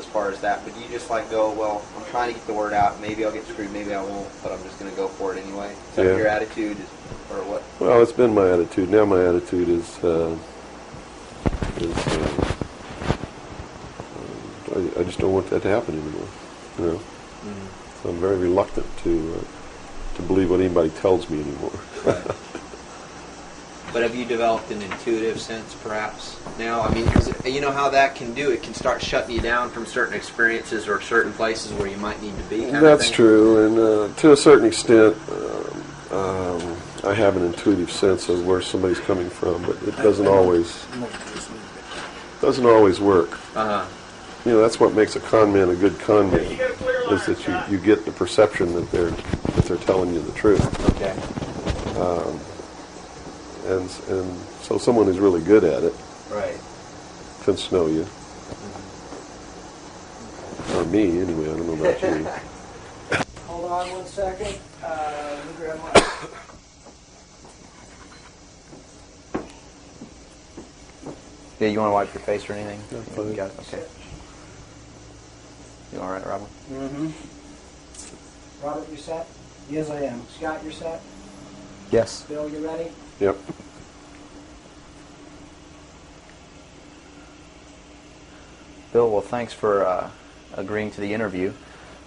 far as that, but do you just like go, well, I'm trying to get the word out, maybe I'll get screwed, maybe I won't, but I'm just going to go for it anyway? Is that your attitude, or what? Well, it's been my attitude. Now my attitude is I just don't want that to happen anymore. You know, so I'm very reluctant to believe what anybody tells me anymore. Right. But have you developed an intuitive sense, perhaps, now? I mean, because you know how that can do. It can start shutting you down from certain experiences or certain places where you might need to be. That's true, and to a certain extent, I have an intuitive sense of where somebody's coming from, but it doesn't always work. You know, that's what makes a con man a good con man, is that you get the perception that they're telling you the truth. Okay. And so someone who's really good at it, right, can snow you. Or me, anyway. I don't know about you. Hold on 1 second. Let me grab my... Yeah, you want to wipe your face or anything? Yeah, fine. You got it? Okay. You all right, Robert? Mm-hmm. Robert, you set? Yes, I am. Scott, you're set? Yes. Bill, you ready? Yep. Bill, well, thanks for agreeing to the interview.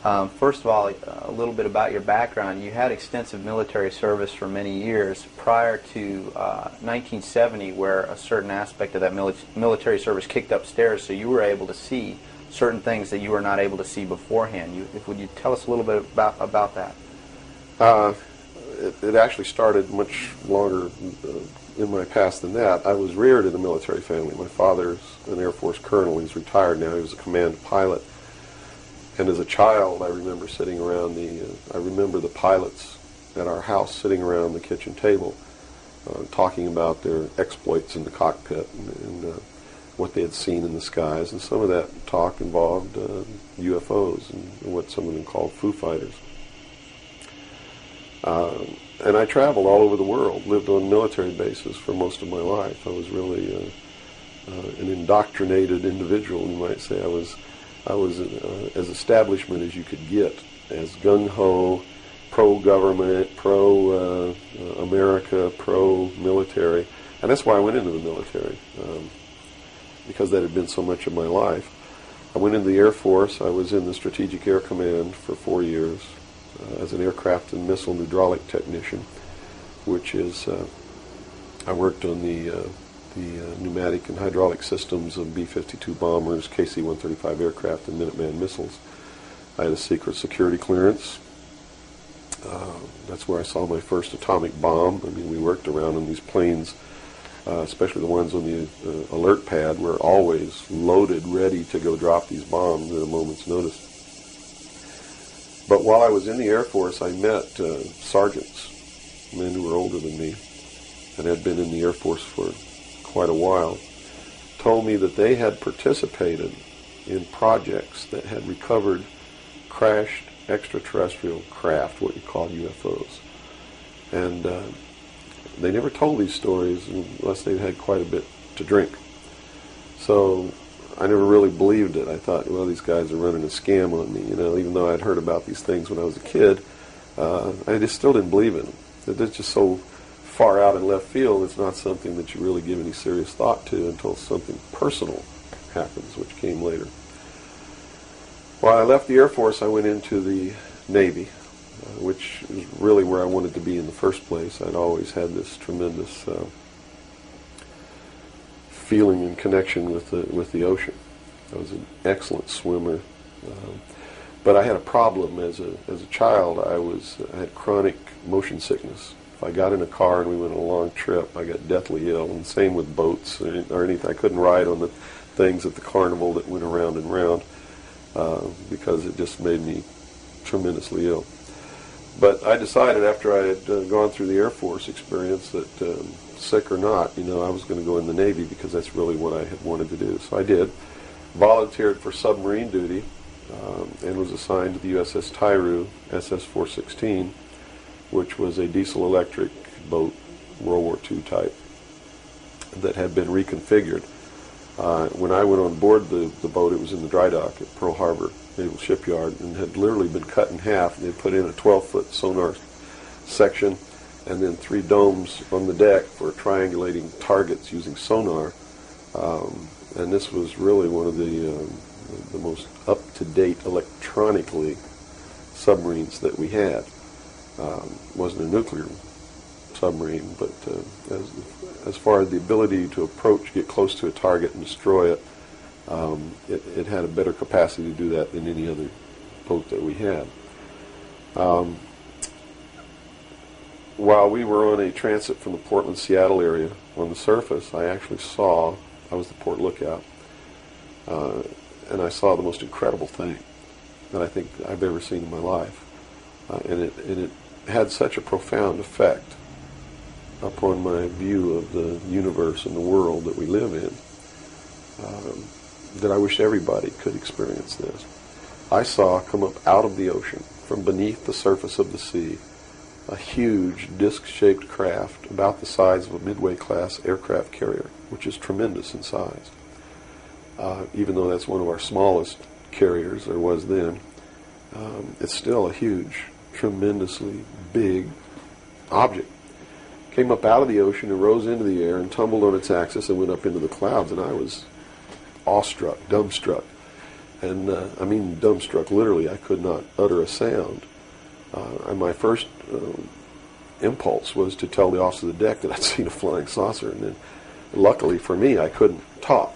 First of all, a little bit about your background. You had extensive military service for many years prior to 1970, where a certain aspect of that military service kicked upstairs, so you were able to see certain things that you were not able to see beforehand. Would you tell us a little bit about that? It actually started much longer in my past than that. I was reared in a military family. My father's an Air Force colonel. He's retired now. He was a command pilot. And as a child, I remember sitting around I remember the pilots at our house sitting around the kitchen table talking about their exploits in the cockpit and what they had seen in the skies. And some of that talk involved UFOs and what some of them called Foo Fighters. And I traveled all over the world, lived on military bases for most of my life. I was really an indoctrinated individual, you might say. I was as establishment as you could get, as gung-ho, pro-government, pro-America, pro-military. And that's why I went into the military, because that had been so much of my life. I went into the Air Force. I was in the Strategic Air Command for 4 years as an aircraft and missile hydraulic technician, which is, I worked on the pneumatic and hydraulic systems of B-52 bombers, KC-135 aircraft, and Minuteman missiles. I had a secret security clearance. That's where I saw my first atomic bomb. I mean, we worked around on these planes, especially the ones on the alert pad, were always loaded, ready to go drop these bombs at a moment's notice. But while I was in the Air Force, I met sergeants, men who were older than me, and had been in the Air Force for quite a while, told me that they had participated in projects that had recovered crashed extraterrestrial craft, what you call UFOs. And they never told these stories unless they'd had quite a bit to drink. So I never really believed it. I thought, well, these guys are running a scam on me, you know, even though I'd heard about these things when I was a kid. I just still didn't believe in them. It's just so far out in left field, it's not something that you really give any serious thought to until something personal happens, which came later. While I left the Air Force, I went into the Navy, which is really where I wanted to be in the first place. I'd always had this tremendous feeling and connection with the ocean. I was an excellent swimmer, but I had a problem as a child. I had chronic motion sickness. If I got in a car and we went on a long trip, I got deathly ill, and same with boats or anything. I couldn't ride on the things at the carnival that went around and round because it just made me tremendously ill. But I decided after I had gone through the Air Force experience that sick or not, you know, I was going to go in the Navy because that's really what I had wanted to do. So I did. Volunteered for submarine duty and was assigned to the USS Tyru, SS-416, which was a diesel-electric boat, World War II type, that had been reconfigured. When I went on board the boat, it was in the dry dock at Pearl Harbor Naval Shipyard and had literally been cut in half. And they put in a 12-foot sonar section and then 3 domes on the deck for triangulating targets using sonar. And this was really one of the most up-to-date electronically submarines that we had. Wasn't a nuclear submarine, but as far as the ability to approach, get close to a target and destroy it, it had a better capacity to do that than any other boat that we had. While we were on a transit from the Portland-Seattle area on the surface, I was the port lookout, and I saw the most incredible thing that I think I've ever seen in my life. And it had such a profound effect upon my view of the universe and the world that we live in, that I wish everybody could experience this. I saw come up out of the ocean, from beneath the surface of the sea, a huge disc-shaped craft about the size of a Midway-class aircraft carrier, which is tremendous in size. Even though that's one of our smallest carriers, or was then, it's still a huge, tremendously big object. Came up out of the ocean and rose into the air and tumbled on its axis and went up into the clouds, and I was awestruck, dumbstruck. And I mean dumbstruck, literally. I could not utter a sound. And my first impulse was to tell the officer of the deck that I'd seen a flying saucer. And then, luckily for me, I couldn't talk,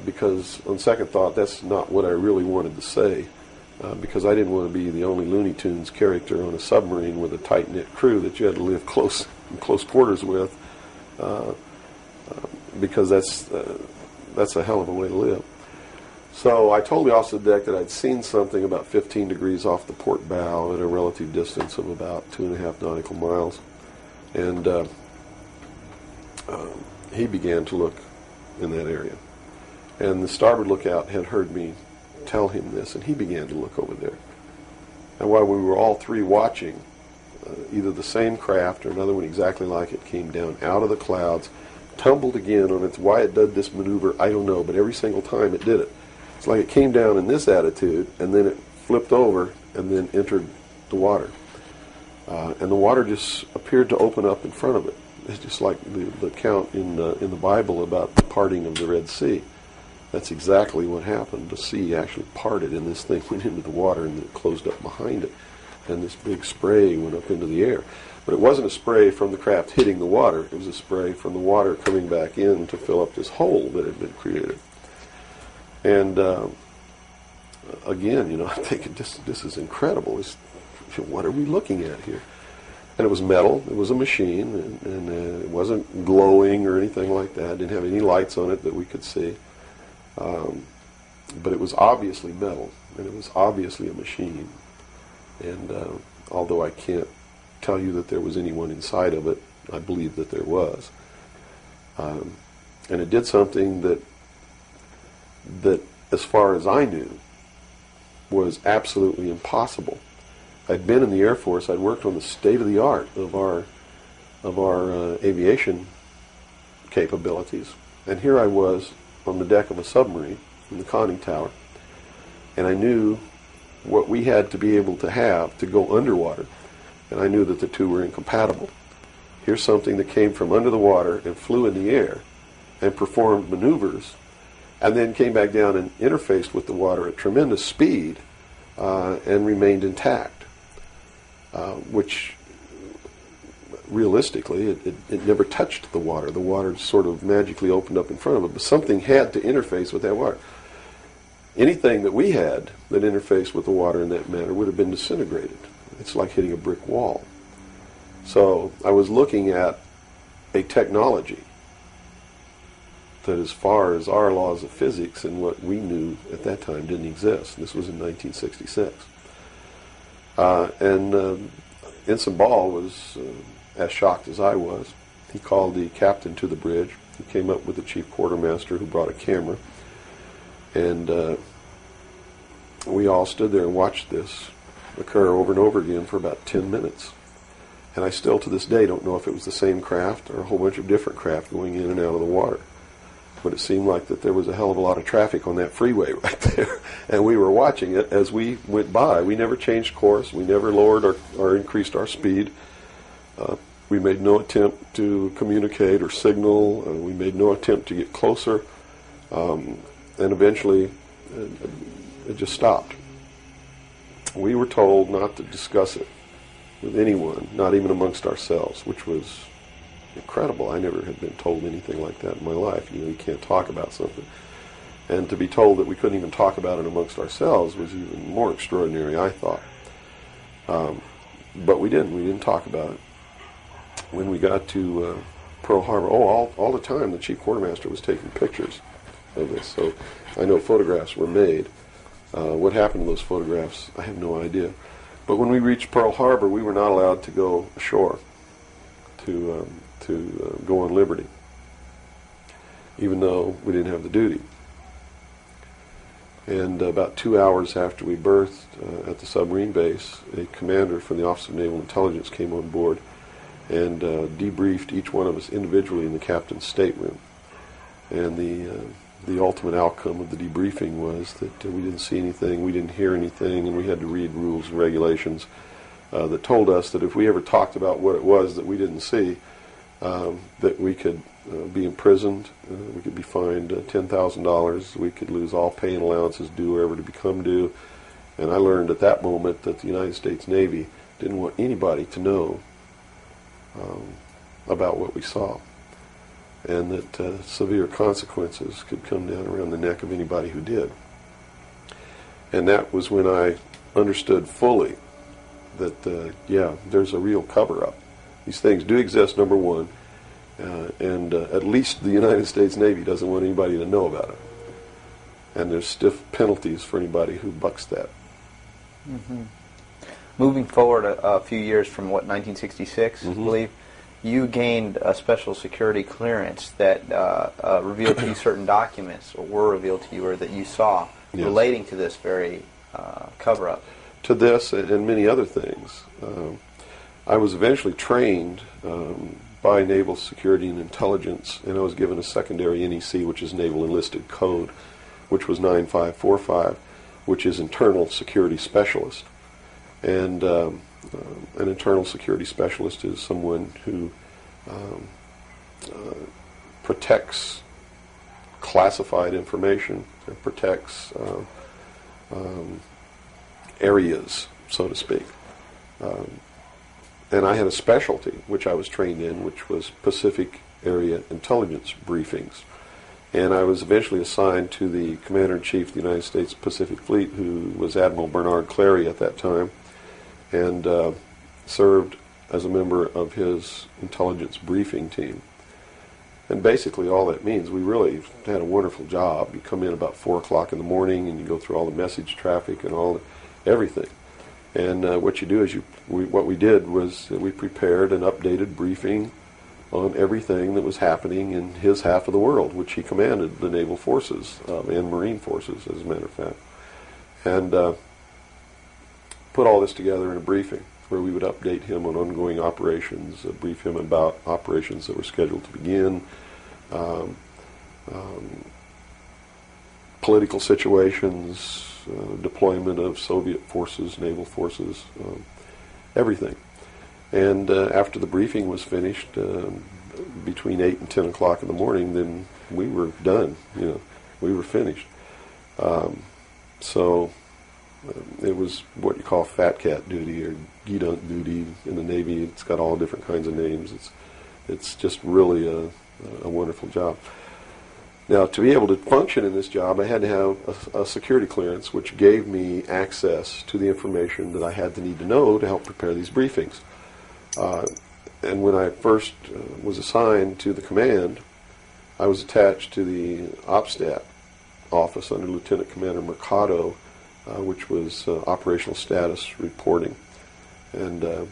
because on second thought, that's not what I really wanted to say, because I didn't want to be the only Looney Tunes character on a submarine with a tight-knit crew that you had to live in close quarters with, because that's a hell of a way to live. So I told the officer of the deck that I'd seen something about 15 degrees off the port bow at a relative distance of about 2.5 nautical miles. And he began to look in that area. And the starboard lookout had heard me tell him this, and he began to look over there. And while we were all three watching, either the same craft or another one exactly like it came down out of the clouds, tumbled again on its, why it did this maneuver, I don't know, but every single time it did it. It's like it came down in this attitude, and then it flipped over and then entered the water. And the water just appeared to open up in front of it. It's just like the account in the Bible about the parting of the Red Sea. That's exactly what happened. The sea actually parted, and this thing went into the water, and it closed up behind it. And this big spray went up into the air. But it wasn't a spray from the craft hitting the water. It was a spray from the water coming back in to fill up this hole that had been created. And again, I'm thinking, this is incredible. What are we looking at here? And it was metal. It was a machine, and it wasn't glowing or anything like that. It didn't have any lights on it that we could see. But it was obviously metal, and it was obviously a machine. And although I can't tell you that there was anyone inside of it, I believe that there was. And it did something that, as far as I knew, was absolutely impossible. I'd been in the Air Force. I'd worked on the state-of-the-art of our aviation capabilities. And here I was on the deck of a submarine in the conning tower, and I knew what we had to be able to have to go underwater, and I knew that the two were incompatible. Here's something that came from under the water and flew in the air and performed maneuvers, and then came back down and interfaced with the water at tremendous speed and remained intact, which realistically, it never touched the water. The water sort of magically opened up in front of it, but something had to interface with that water. Anything that we had that interfaced with the water in that manner would have been disintegrated. It's like hitting a brick wall. So I was looking at a technology that, as far as our laws of physics and what we knew at that time, didn't exist. This was in 1966. Ensign Ball was as shocked as I was. He called the captain to the bridge. He came up with the chief quartermaster, who brought a camera. And we all stood there and watched this occur over and over again for about 10 minutes. And I still, to this day, don't know if it was the same craft or a whole bunch of different craft going in and out of the water. but it seemed like that there was a hell of a lot of traffic on that freeway right there, and we were watching it as we went by. We never changed course. We never lowered or increased our speed. We made no attempt to communicate or signal. We made no attempt to get closer, and eventually it just stopped. We were told not to discuss it with anyone, not even amongst ourselves, which was incredible. I never had been told anything like that in my life. You can't talk about something. And to be told that we couldn't even talk about it amongst ourselves was even more extraordinary, I thought. But we didn't. We didn't talk about it. When we got to Pearl Harbor, all the time the chief quartermaster was taking pictures of this. So I know photographs were made. What happened to those photographs, I have no idea. But when we reached Pearl Harbor, we were not allowed to go ashore to go on liberty, even though we didn't have the duty. And about 2 hours after we berthed at the submarine base, a commander from the Office of Naval Intelligence came on board and debriefed each one of us individually in the captain's stateroom. And the ultimate outcome of the debriefing was that we didn't see anything, we didn't hear anything, and we had to read rules and regulations that told us that if we ever talked about what it was that we didn't see, that we could be imprisoned, we could be fined $10,000, we could lose all pay and allowances due or ever to become due. And I learned at that moment that the United States Navy didn't want anybody to know about what we saw, and that severe consequences could come down around the neck of anybody who did. And that was when I understood fully that, yeah, there's a real cover-up. These things do exist, number one, and at least the United States Navy doesn't want anybody to know about it. And there's stiff penalties for anybody who bucks that. Mm-hmm. Moving forward a few years from, 1966, I believe, you gained a special security clearance that revealed to you certain documents, or were revealed to you, or that you saw, yes, relating to this very cover-up. To this and many other things. I was eventually trained by Naval Security and Intelligence, and I was given a secondary NEC, which is Naval Enlisted Code, which was 9545, which is Internal Security Specialist. And an internal security specialist is someone who protects classified information and protects areas, so to speak. And I had a specialty, which I was trained in, which was Pacific Area Intelligence Briefings. And I was eventually assigned to the Commander-in-Chief of the United States Pacific Fleet, who was Admiral Bernard Clary at that time, and served as a member of his intelligence briefing team. And basically all that means, we really had a wonderful job. You come in about 4 o'clock in the morning and you go through all the message traffic and everything. And what you do is what we did was that we prepared an updated briefing on everything that was happening in his half of the world, which he commanded the naval forces and marine forces, as a matter of fact. And put all this together in a briefing where we would update him on ongoing operations, brief him about operations that were scheduled to begin, political situations, deployment of Soviet forces, naval forces, everything. And after the briefing was finished, between 8 and 10 o'clock in the morning, then we were done. We were finished. So it was what you call fat cat duty or gedunk duty in the Navy. It's got all different kinds of names. It's just really a wonderful job. Now, to be able to function in this job, I had to have a security clearance, which gave me access to the information that I had to need to know to help prepare these briefings. And when I first was assigned to the command, I was attached to the OPSTAT office under Lieutenant Commander Mercado, which was operational status reporting, and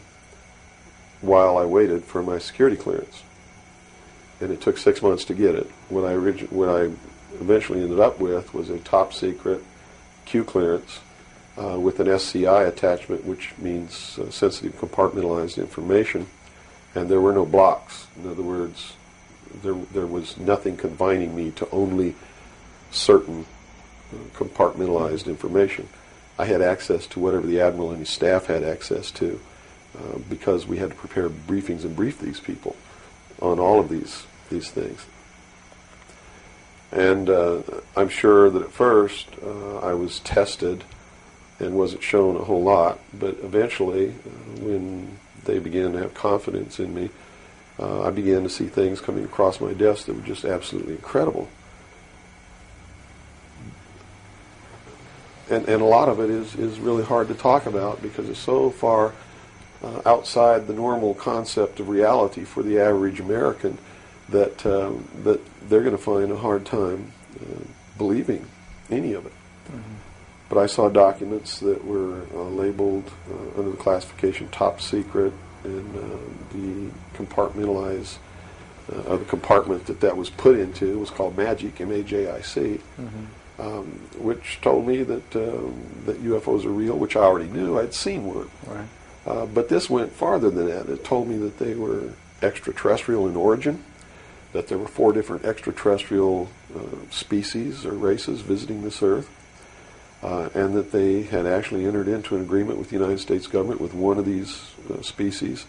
while I waited for my security clearance. And it took 6 months to get it. What I eventually ended up with was a top secret Q clearance with an SCI attachment, which means sensitive compartmentalized information, and there were no blocks. In other words, there was nothing confining me to only certain compartmentalized information. I had access to whatever the admiral and his staff had access to, because we had to prepare briefings and brief these people on all of these things. And I'm sure that at first I was tested and wasn't shown a whole lot, but eventually, when they began to have confidence in me, I began to see things coming across my desk that were just absolutely incredible. And a lot of it is really hard to talk about because it's so far outside the normal concept of reality for the average American that they're going to find a hard time believing any of it. Mm-hmm. But I saw documents that were labeled under the classification top secret, and the compartmentalized, the compartment that was put into was called MAGIC, M-A-J-I-C, mm-hmm. Which told me that UFOs are real, which I already knew. I'd seen one. Right. But this went farther than that. It told me that they were extraterrestrial in origin, that there were 4 different extraterrestrial species or races visiting this Earth, and that they had actually entered into an agreement with the United States government with one of these species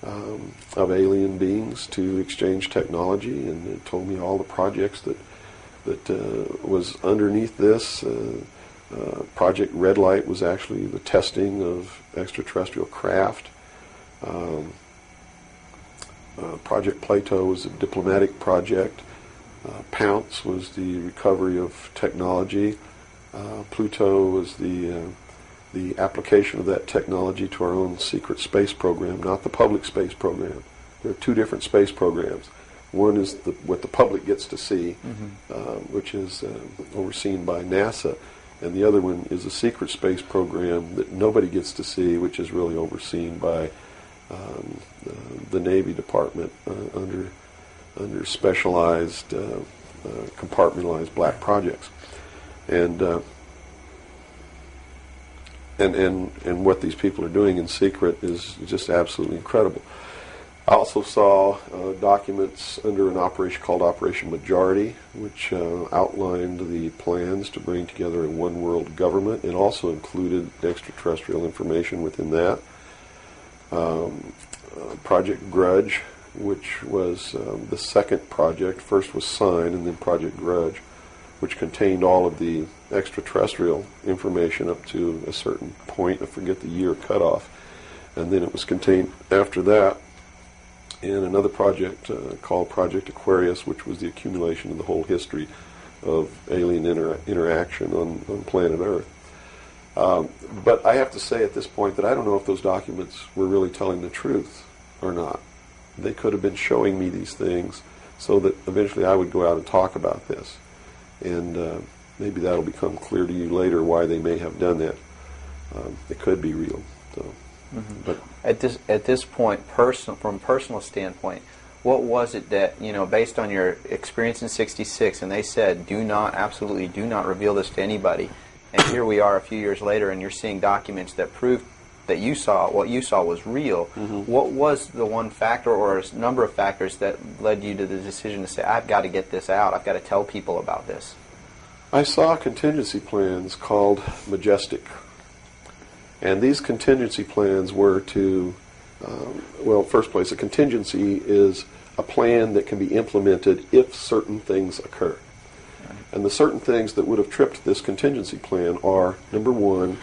of alien beings to exchange technology, and it told me all the projects that was underneath this. Project Red Light was actually the testing of extraterrestrial craft. Project Plato was a diplomatic project. Pounce was the recovery of technology. Pluto was the application of that technology to our own secret space program, not the public space program. There are 2 different space programs. One is what the public gets to see, mm-hmm. Which is overseen by NASA, and the other one is a secret space program that nobody gets to see, which is really overseen by the Navy Department under specialized, compartmentalized black projects. And what these people are doing in secret is just absolutely incredible. I also saw documents under an operation called Operation Majority, which outlined the plans to bring together a one-world government, and also included extraterrestrial information within that. Project Grudge, which was the second project. First was Sign, and then Project Grudge, which contained all of the extraterrestrial information up to a certain point. I forget the year cutoff. And then it was contained after that in another project called Project Aquarius, which was the accumulation of the whole history of alien interaction on planet Earth. But I have to say at this point that I don't know if those documents were really telling the truth or not. They could have been showing me these things so that eventually I would go out and talk about this. And maybe that'll become clear to you later why they may have done that. It could be real. So, mm-hmm. But at this point, from a personal standpoint, what was it that, based on your experience in '66, and they said, absolutely do not reveal this to anybody, and here we are a few years later, and you're seeing documents that prove that what you saw was real. Mm-hmm. What was the one factor or a number of factors that led you to the decision to say, I've got to get this out, I've got to tell people about this? I saw contingency plans called Majestic. And these contingency plans were to, first place, a contingency is a plan that can be implemented if certain things occur. Right. And the certain things that would have tripped this contingency plan are, number one,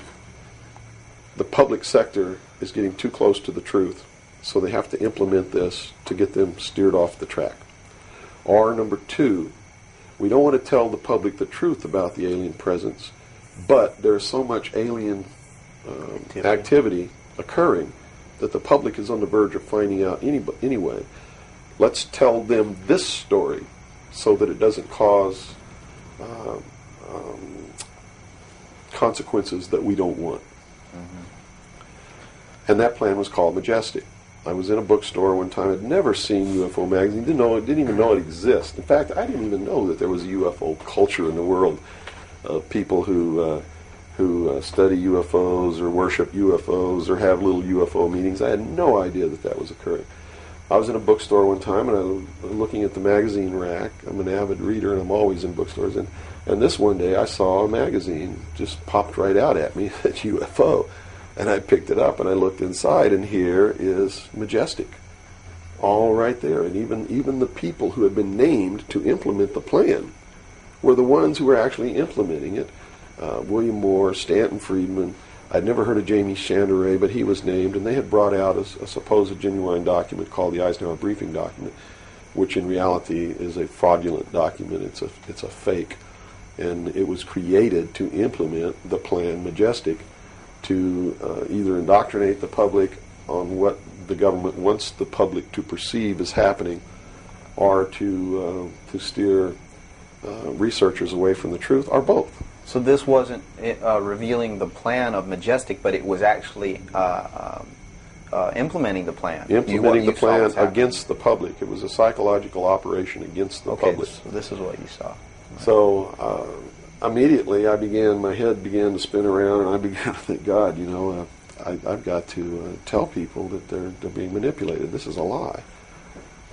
the public sector is getting too close to the truth, so they have to implement this to get them steered off the track. Or number two, we don't want to tell the public the truth about the alien presence, but there's so much alien activity occurring that the public is on the verge of finding out anyway. Let's tell them this story so that it doesn't cause consequences that we don't want. Mm-hmm. And that plan was called Majestic. I was in a bookstore one time. I'd never seen UFO magazine. Didn't even know it existed. In fact, I didn't even know that there was a UFO culture in the world of people who study UFOs or worship UFOs or have little UFO meetings. I had no idea that was occurring. I was in a bookstore one time, and I was looking at the magazine rack. I'm an avid reader, and I'm always in bookstores. And this one day, I saw a magazine just popped right out at me, at UFO. And I picked it up, and I looked inside, and here is Majestic, all right there. And even the people who had been named to implement the plan were the ones who were actually implementing it. William Moore, Stanton Friedman. I'd never heard of Jamie Chandoray, but he was named, and they had brought out a supposed genuine document called the Eisenhower Briefing Document, which in reality is a fraudulent document. It's a fake, and it was created to implement the plan Majestic, to either indoctrinate the public on what the government wants the public to perceive as happening, or to steer researchers away from the truth, or both. So this wasn't revealing the plan of Majestic, but it was actually implementing the plan. Implementing the plan against the public. It was a psychological operation against the public. So this is what you saw. So immediately my head began to spin around, and I began to think, God, I've got to tell people that they're being manipulated. This is a lie.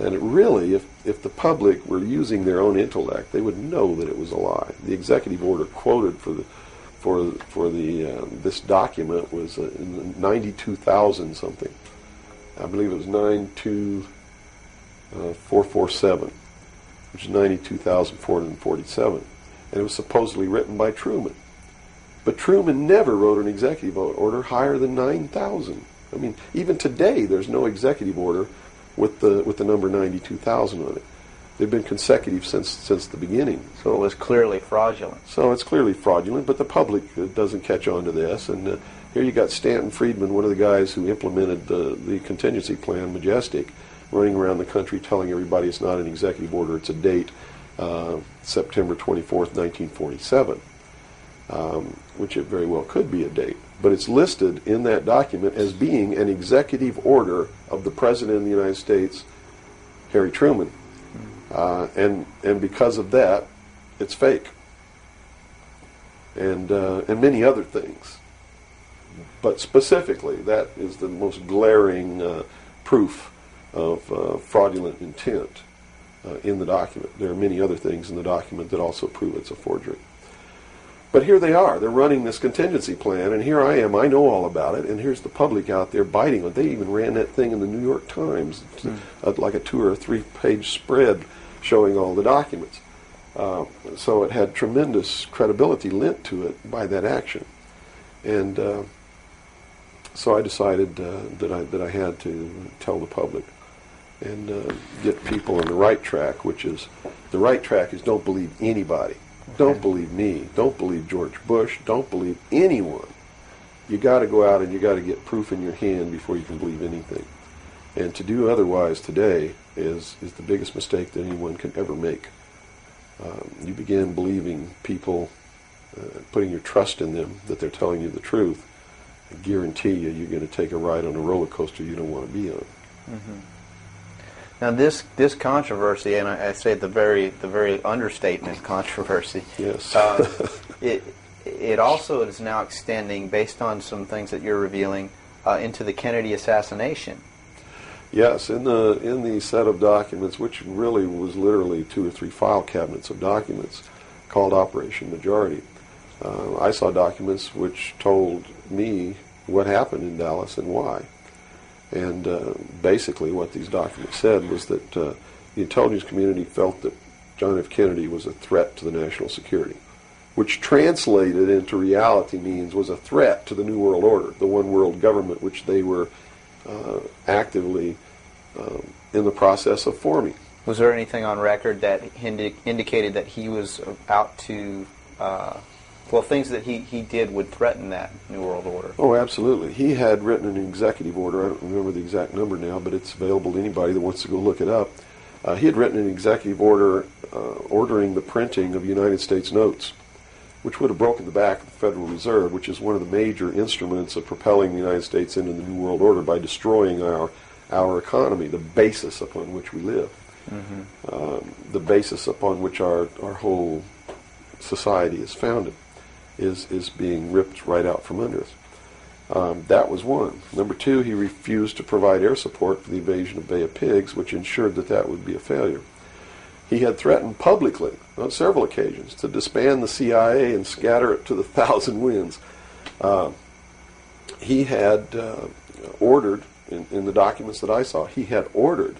And it really, if the public were using their own intellect, they would know that it was a lie. The executive order quoted for this document was 92,000 something. I believe it was 92447, which is 92,447, and it was supposedly written by Truman. But Truman never wrote an executive order higher than 9,000. I mean, even today, there's no executive order with the number 92,000 on it. They've been consecutive since the beginning. So it was clearly fraudulent. So it's clearly fraudulent, but the public doesn't catch on to this. And here you got Stanton Friedman, one of the guys who implemented the contingency plan, Majestic, running around the country telling everybody it's not an executive order, it's a date, September 24th, 1947, which it very well could be a date. But it's listed in that document as being an executive order of the President of the United States, Harry Truman. And because of that, it's fake. And many other things. But specifically, that is the most glaring proof of fraudulent intent in the document. There are many other things in the document that also prove it's a forgery. But here they are. They're running this contingency plan, and here I am. I know all about it, and here's the public out there biting on it. They even ran that thing in the New York Times, like a 2 or 3 page spread showing all the documents. So it had tremendous credibility lent to it by that action. And so I decided that I had to tell the public and get people on the right track, which is, the right track is don't believe anybody. Don't believe me. Don't believe George Bush. Don't believe anyone. You got to go out and you got to get proof in your hand before you can believe anything. And to do otherwise today is the biggest mistake that anyone can ever make. You begin believing people, putting your trust in them, that they're telling you the truth. I guarantee you're going to take a ride on a roller coaster you don't want to be on. Mm-hmm. Now this controversy, and I say the very understatement controversy. Yes. It also is now extending, based on some things that you're revealing, into the Kennedy assassination. Yes, in the set of documents, which really was literally 2 or 3 file cabinets of documents, called Operation Majority, I saw documents which told me what happened in Dallas and why. And basically what these documents said was that the intelligence community felt that John F. Kennedy was a threat to the national security, which translated into reality means was a threat to the New World Order, the one world government which they were actively in the process of forming. Was there anything on record that indicated that he was out to... things that he did would threaten that New World Order? Oh, absolutely. He had written an executive order. I don't remember the exact number now, but it's available to anybody that wants to go look it up. He had written an executive order ordering the printing of United States notes, which would have broken the back of the Federal Reserve, which is one of the major instruments of propelling the United States into the New World Order by destroying our economy, the basis upon which we live, the basis upon which our whole society is founded. Is being ripped right out from under us. That was one. Number two, he refused to provide air support for the invasion of Bay of Pigs, which ensured that that would be a failure. He had threatened publicly on several occasions to disband the CIA and scatter it to the thousand winds. He had ordered, in the documents that I saw, he had ordered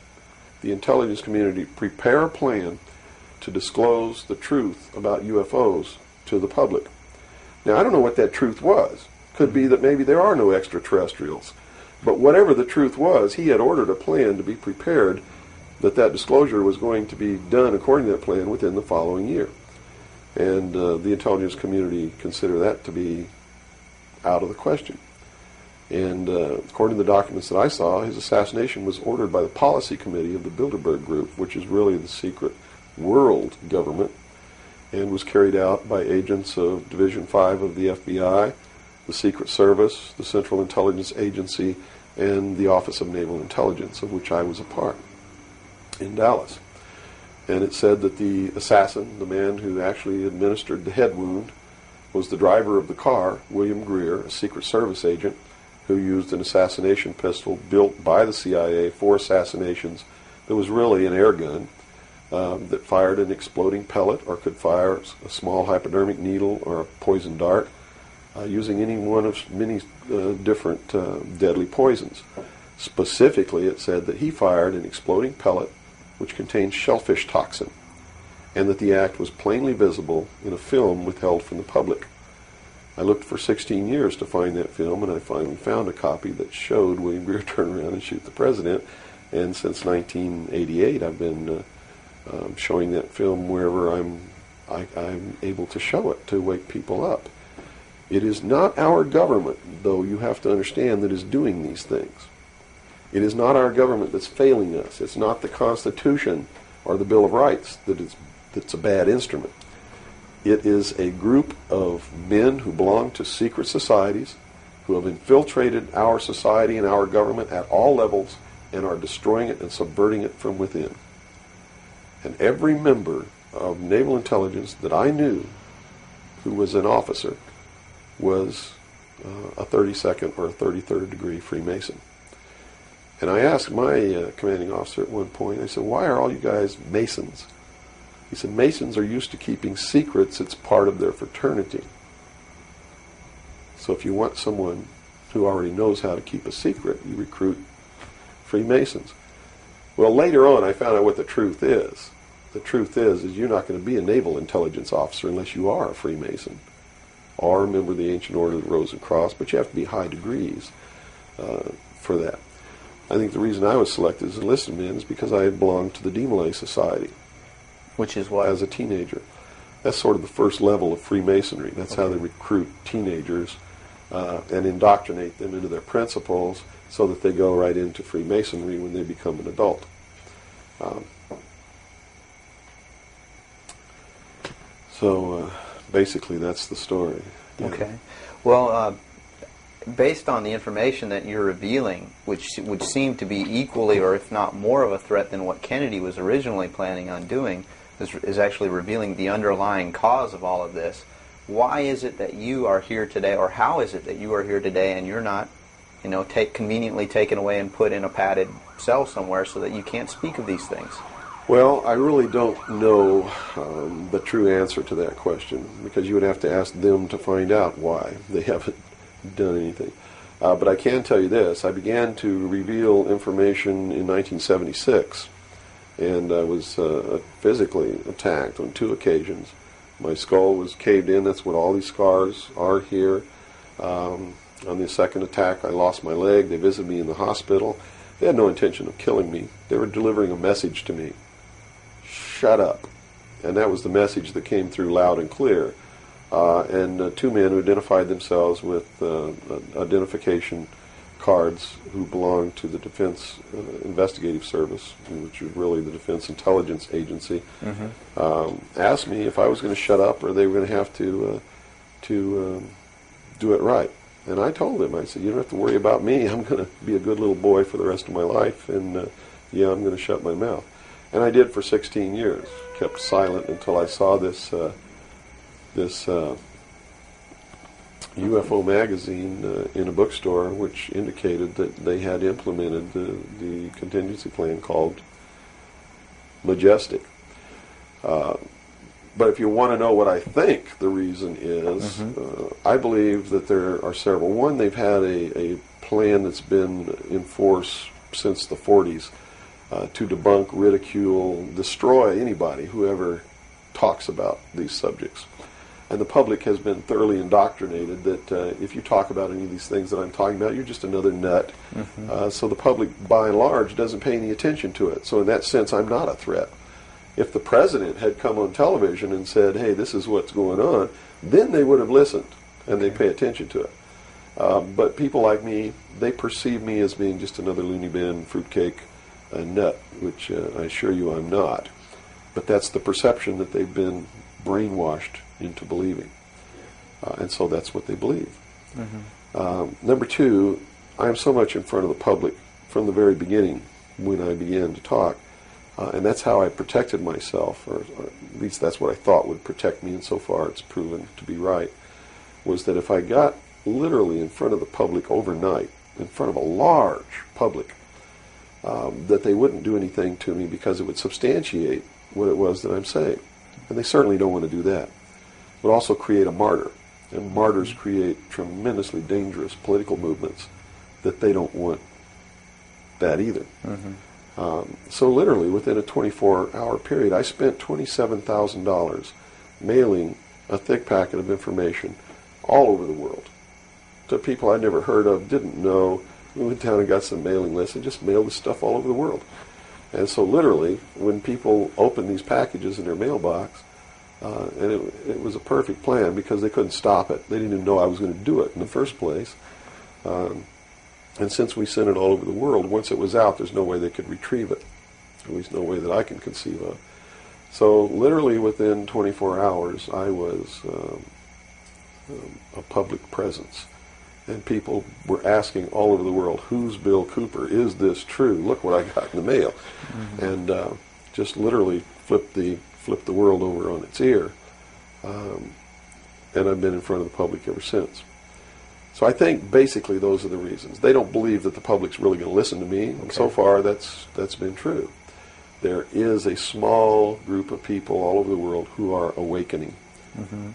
the intelligence community to prepare a plan to disclose the truth about UFOs to the public. Now, I don't know what that truth was. Could be that maybe there are no extraterrestrials. But whatever the truth was, he had ordered a plan to be prepared that disclosure was going to be done according to that plan within the following year. And the intelligence community considered that to be out of the question. And according to the documents that I saw, his assassination was ordered by the policy committee of the Bilderberg Group, which is really the secret world government, and was carried out by agents of Division 5 of the FBI, the Secret Service, the Central Intelligence Agency, and the Office of Naval Intelligence, of which I was a part, in Dallas. And it said that the assassin, the man who actually administered the head wound, was the driver of the car, William Greer, a Secret Service agent, who used an assassination pistol built by the CIA for assassinations that was really an air gun that fired an exploding pellet or could fire a small hypodermic needle or a poison dart using any one of many different deadly poisons. Specifically, it said that he fired an exploding pellet which contained shellfish toxin, and that the act was plainly visible in a film withheld from the public. I looked for 16 years to find that film, and I finally found a copy that showed William Greer turn around and shoot the president. And since 1988, I've been showing that film wherever I'm able to show it to wake people up. It is not our government, though you have to understand, that is doing these things. It is not our government that's failing us. It's not the Constitution or the Bill of Rights that's a bad instrument. It is a group of men who belong to secret societies who have infiltrated our society and our government at all levels and are destroying it and subverting it from within. And every member of naval intelligence that I knew who was an officer was a 32nd or a 33rd degree Freemason. And I asked my commanding officer at one point, I said, why are all you guys Masons? He said, Masons are used to keeping secrets. It's part of their fraternity. So if you want someone who already knows how to keep a secret, you recruit Freemasons. Well, later on, I found out what the truth is. The truth is you're not going to be a naval intelligence officer unless you are a Freemason or a member of the Ancient Order of the Rose and Cross, but you have to be high degrees for that. I think the reason I was selected as an enlisted man is because I had belonged to the Demolay Society. Which is what? As a teenager. That's sort of the first level of Freemasonry. That's how they recruit teenagers and indoctrinate them into their principles so that they go right into Freemasonry when they become an adult. So basically that's the story. Yeah. Okay. Well, based on the information that you're revealing, which would seem to be equally or if not more of a threat than what Kennedy was originally planning on doing, is actually revealing the underlying cause of all of this. Why is it that you are here today, or how is it that you are here today and you're not, conveniently taken away and put in a padded cell somewhere so that you can't speak of these things? Well, I really don't know the true answer to that question, because you would have to ask them to find out why they haven't done anything. But I can tell you this. I began to reveal information in 1976, and I was physically attacked on 2 occasions. My skull was caved in. That's what all these scars are here. On the second attack, I lost my leg. They visited me in the hospital. They had no intention of killing me. They were delivering a message to me. Shut up. And that was the message that came through loud and clear. And 2 men who identified themselves with identification cards who belonged to the Defense Investigative Service, which is really the Defense Intelligence Agency, asked me if I was going to shut up or they were going to have to do it right. And I told them, I said, you don't have to worry about me. I'm going to be a good little boy for the rest of my life, and yeah, I'm going to shut my mouth. And I did for 16 years, kept silent until I saw this UFO magazine in a bookstore, which indicated that they had implemented the contingency plan called Majestic. But if you want to know what I think the reason is, I believe that there are several. One, they've had a plan that's been in force since the 40s to debunk, ridicule, destroy anybody who ever talks about these subjects. And the public has been thoroughly indoctrinated that if you talk about any of these things that I'm talking about, you're just another nut. So the public, by and large, doesn't pay any attention to it. So in that sense, I'm not a threat. If the president had come on television and said, hey, this is what's going on, then they would have listened and they'd pay attention to it. But people like me, they perceive me as being just another loony bin, fruitcake, nut, which I assure you I'm not. But that's the perception that they've been brainwashed into believing. And so that's what they believe. Number two, I am so much in front of the public from the very beginning when I began to talk. And that's how I protected myself, or at least that's what I thought would protect me, and so far it's proven to be right, was that if I got literally in front of the public overnight, in front of a large public, that they wouldn't do anything to me because it would substantiate what it was that I'm saying. And they certainly don't want to do that. It would also create a martyr. And martyrs create tremendously dangerous political movements that they don't want that either. So literally, within a 24-hour period, I spent $27,000 mailing a thick packet of information all over the world to people I'd never heard of, didn't know. We went down and got some mailing lists and just mailed this stuff all over the world. And so literally, when people opened these packages in their mailbox, and it was a perfect plan because they couldn't stop it. They didn't even know I was going to do it in the first place. And since we sent it all over the world, once it was out, there's no way they could retrieve it. At least no way that I can conceive of. So literally within 24 hours, I was a public presence. And people were asking all over the world, who's Bill Cooper? Is this true? Look what I got in the mail. And just literally flipped the world over on its ear. And I've been in front of the public ever since. So I think basically those are the reasons. They don't believe that the public's really going to listen to me, and so far that's been true. There is a small group of people all over the world who are awakening,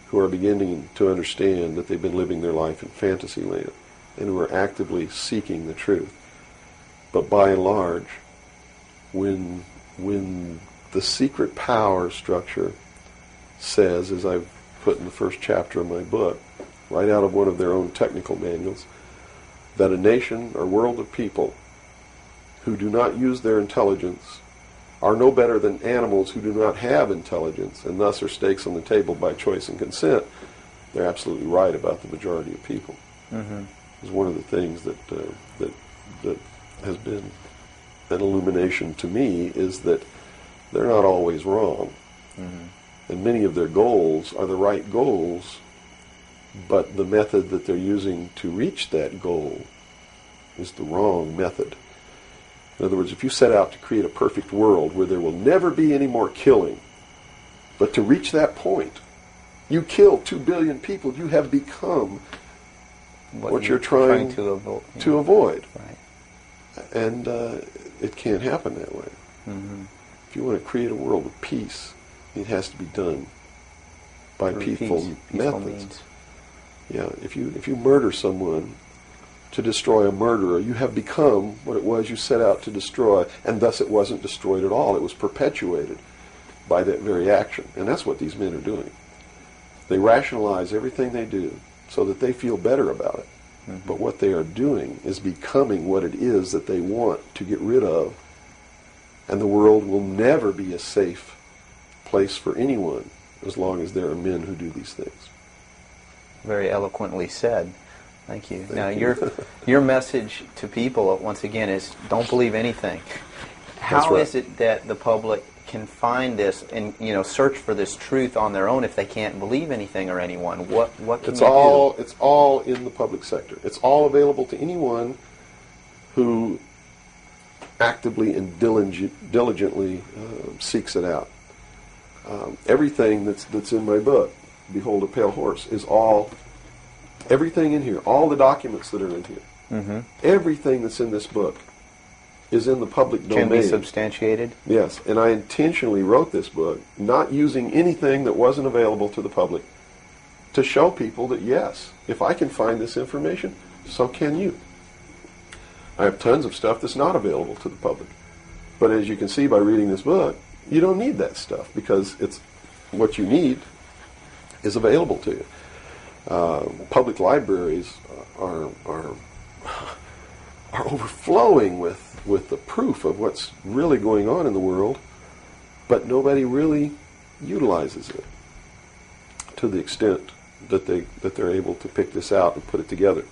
who are beginning to understand that they've been living their life in fantasy land, and who are actively seeking the truth. But by and large, when the secret power structure says, as I've put in the first chapter of my book, right out of one of their own technical manuals, that a nation or world of people who do not use their intelligence are no better than animals who do not have intelligence, and thus are stakes on the table by choice and consent, they're absolutely right about the majority of people. It's one of the things that has been an illumination to me, is that they're not always wrong. And many of their goals are the right goals, but the method that they're using to reach that goal is the wrong method. In other words, if you set out to create a perfect world where there will never be any more killing, but to reach that point, you kill 2 billion people, you have become what you're trying to avoid. Right. And it can't happen that way. If you want to create a world of peace, it has to be done by peaceful methods. Means. Yeah, if you murder someone to destroy a murderer, you have become what it was you set out to destroy, and thus it wasn't destroyed at all. It was perpetuated by that very action. And that's what these men are doing. They rationalize everything they do so that they feel better about it. But what they are doing is becoming what it is that they want to get rid of. And the world will never be a safe place for anyone as long as there are men who do these things. Very eloquently said. Thank you. Now, your message to people, once again, is don't believe anything. How is it that the public can find this and search for this truth on their own if they can't believe anything or anyone? What can you do? It's all in the public sector. It's all available to anyone who actively and diligently seeks it out. Everything that's in my book, Behold a Pale Horse, is all Everything in here, all the documents that are in here, Mm-hmm. everything that's in this book is in the public domain. Can be substantiated. Yes, and I intentionally wrote this book not using anything that wasn't available to the public to show people that, yes, if I can find this information, so can you. I have tons of stuff that's not available to the public. But as you can see by reading this book, you don't need that stuff because it's what you need is available to you. Public libraries are overflowing with the proof of what's really going on in the world, but nobody really utilizes it to the extent that they're able to pick this out and put it together.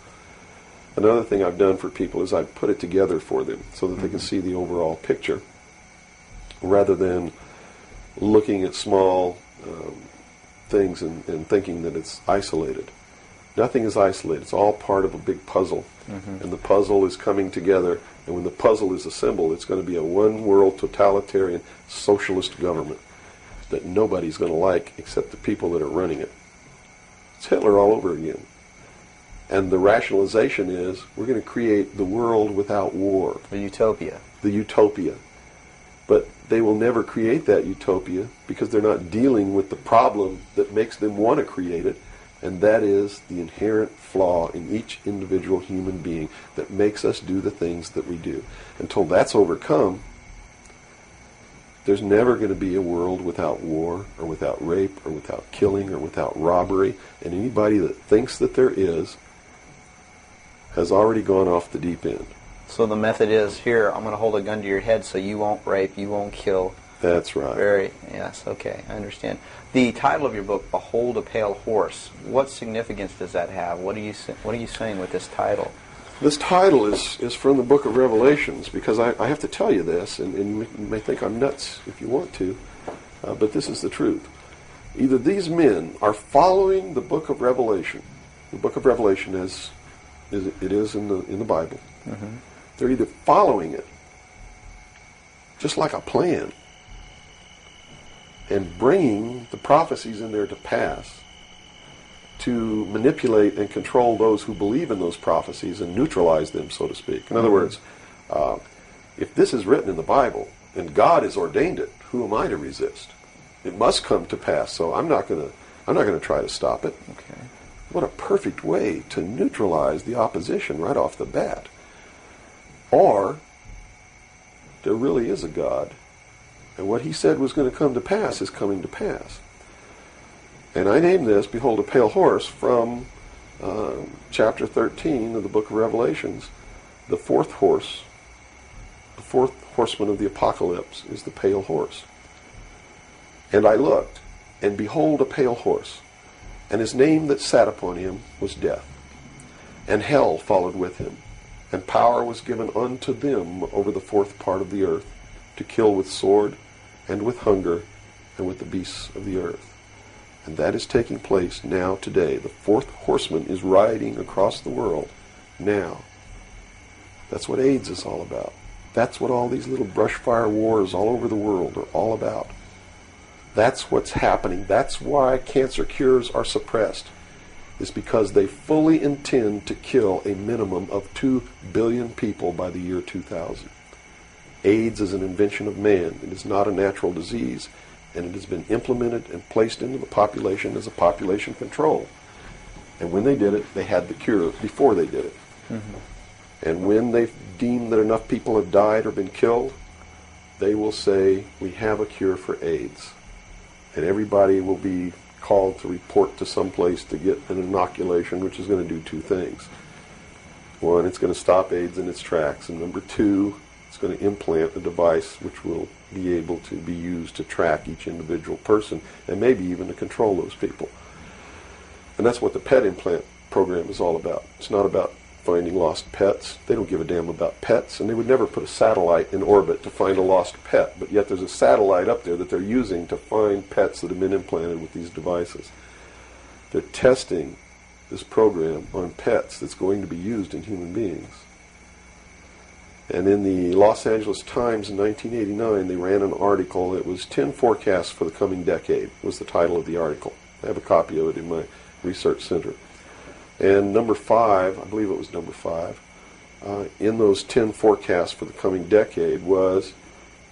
Another thing I've done for people is I've put it together for them so that they can see the overall picture rather than looking at small things and thinking that it's isolated. Nothing is isolated. It's all part of a big puzzle. Mm-hmm. And the puzzle is coming together. And when the puzzle is assembled, it's going to be a one-world totalitarian socialist government that nobody's going to like except the people that are running it. It's Hitler all over again. And the rationalization is we're going to create the world without war. The utopia. The utopia. But they will never create that utopia because they're not dealing with the problem that makes them want to create it, and that is the inherent flaw in each individual human being that makes us do the things that we do. Until that's overcome, there's never going to be a world without war or without rape or without killing or without robbery, and anybody that thinks that there is has already gone off the deep end. So the method is, here, I'm going to hold a gun to your head so you won't rape, you won't kill. That's right. Yes, okay, I understand. The title of your book, Behold a Pale Horse, what significance does that have? What are you saying with this title? This title is from the book of Revelations, because I have to tell you this, and you may think I'm nuts if you want to, but this is the truth. Either these men are following the book of Revelation, the book of Revelation as it is in the Bible. Mm-hmm. They're either following it, just like a plan, and bringing the prophecies in there to pass to manipulate and control those who believe in those prophecies and neutralize them, so to speak. In other words, if this is written in the Bible and God has ordained it, who am I to resist? It must come to pass, so I'm not going to try to stop it. Okay. What a perfect way to neutralize the opposition right off the bat. Or there really is a God, and what he said was going to come to pass is coming to pass. And I named this, Behold a Pale Horse, from chapter 13 of the book of Revelations. The fourth horseman of the apocalypse is the pale horse. And I looked, and behold a pale horse, and his name that sat upon him was Death. And hell followed with him, and power was given unto them over the fourth part of the earth, to kill with sword, and with hunger, and with the beasts of the earth. And that is taking place now today. The fourth horseman is riding across the world now. That's what AIDS is all about. That's what all these little brush fire wars all over the world are all about. That's what's happening. That's why cancer cures are suppressed. Is because they fully intend to kill a minimum of 2 billion people by the year 2000. AIDS is an invention of man. It is not a natural disease, and it has been implemented and placed into the population as a population control. And when they did it, they had the cure before they did it. Mm-hmm. And when they've deemed that enough people have died or been killed, they will say, we have a cure for AIDS. And everybody will be called to report to some place to get an inoculation, which is going to do two things. One, it's going to stop AIDS in its tracks. And number two, it's going to implant a device which will be able to be used to track each individual person and maybe even to control those people. And that's what the pet implant program is all about. It's not about finding lost pets. They don't give a damn about pets, and they would never put a satellite in orbit to find a lost pet, but yet there's a satellite up there that they're using to find pets that have been implanted with these devices. They're testing this program on pets that's going to be used in human beings. And in the Los Angeles Times in 1989, they ran an article. It was 10 forecasts for the coming decade, was the title of the article. I have a copy of it in my research center. And number 5, I believe it was number 5, in those 10 forecasts for the coming decade was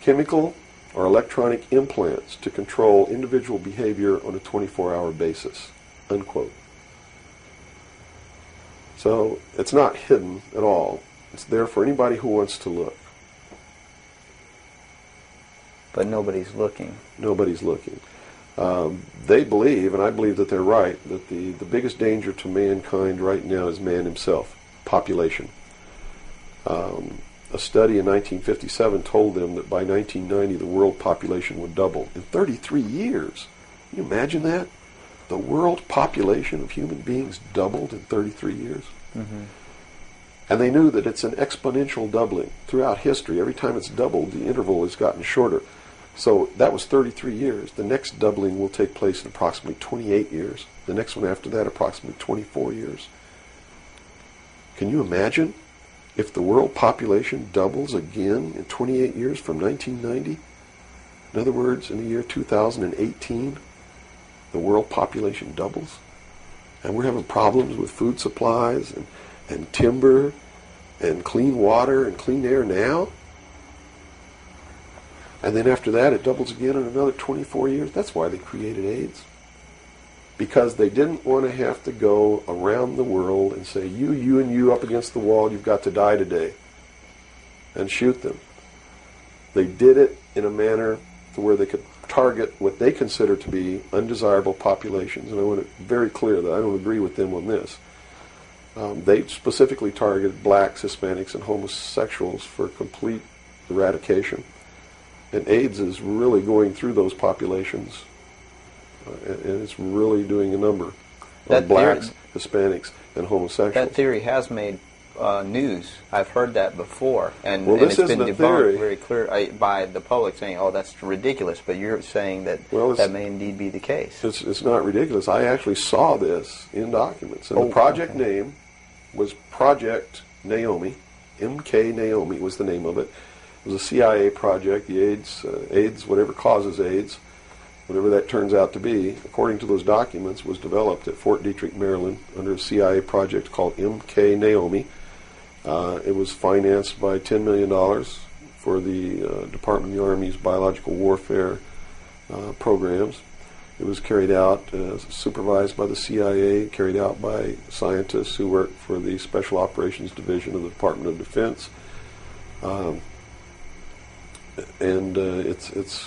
chemical or electronic implants to control individual behavior on a 24-hour basis, unquote. So it's not hidden at all. It's there for anybody who wants to look. But nobody's looking. Nobody's looking. They believe, and I believe that they're right, that the biggest danger to mankind right now is man himself, population. A study in 1957 told them that by 1990 the world population would double. In 33 years. Can you imagine that? The world population of human beings doubled in 33 years. Mm-hmm. And they knew that it's an exponential doubling. Throughout history, every time it's doubled, the interval has gotten shorter. So that was 33 years. The next doubling will take place in approximately 28 years. The next one after that, approximately 24 years. Can you imagine if the world population doubles again in 28 years from 1990? In other words, in the year 2018, the world population doubles. And we're having problems with food supplies and timber and clean water and clean air now. And then after that, it doubles again in another 24 years. That's why they created AIDS. Because they didn't want to have to go around the world and say, you, and you up against the wall, you've got to die today. And shoot them. They did it in a manner to where they could target what they consider to be undesirable populations. And I want to be very clear that I don't agree with them on this. They specifically targeted blacks, Hispanics, and homosexuals for complete eradication. And AIDS is really going through those populations, and it's really doing a number on blacks, Hispanics, and homosexuals. That theory has made news. I've heard that before, and this it's been isn't a debunked theory. very clear by the public, saying, "Oh, that's ridiculous." But you're saying that that may indeed be the case. It's not ridiculous. I actually saw this in documents, and the project name was Project Naomi. MK Naomi was the name of it. It was a CIA project. The AIDS, whatever causes AIDS, whatever that turns out to be, according to those documents, was developed at Fort Detrick, Maryland, under a CIA project called MK Naomi. It was financed by $10 million for the Department of the Army's biological warfare programs. It was carried out, supervised by the CIA, carried out by scientists who worked for the Special Operations Division of the Department of Defense. And it's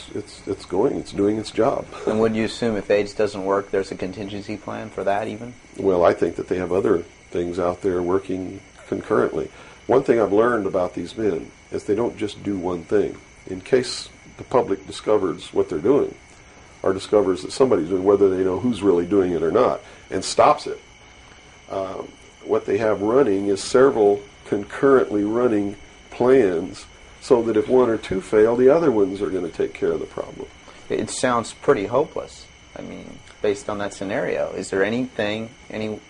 doing its job. And would you assume if AIDS doesn't work, there's a contingency plan for that even? Well, I think that they have other things out there working concurrently. One thing I've learned about these men is they don't just do one thing. In case the public discovers what they're doing, or discovers that somebody's doing, whether they know who's really doing it or not, and stops it, what they have running is several concurrently running plans, so that if one or two fail, the other ones are going to take care of the problem. It sounds pretty hopeless. I mean, based on that scenario, is there anything, any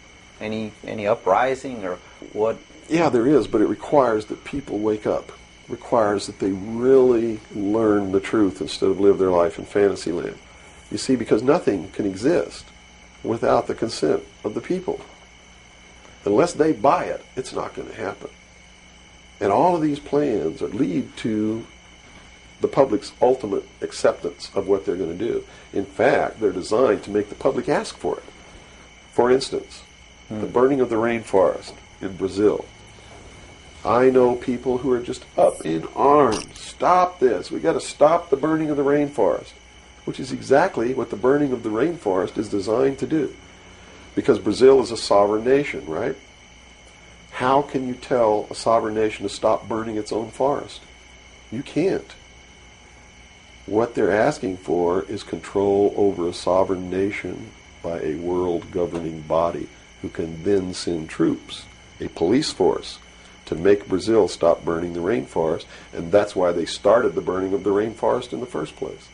uprising or what? Yeah, there is, but it requires that people wake up. It requires that they really learn the truth instead of live their life in fantasy land. You see, because nothing can exist without the consent of the people. Unless they buy it, it's not going to happen. And all of these plans lead to the public's ultimate acceptance of what they're going to do. In fact, they're designed to make the public ask for it. For instance, the burning of the rainforest in Brazil. I know people who are just up in arms. Stop this. We've got to stop the burning of the rainforest, which is exactly what the burning of the rainforest is designed to do. Because Brazil is a sovereign nation, right? How can you tell a sovereign nation to stop burning its own forest? You can't. What they're asking for is control over a sovereign nation by a world governing body who can then send troops, a police force, to make Brazil stop burning the rainforest, and that's why they started the burning of the rainforest in the first place.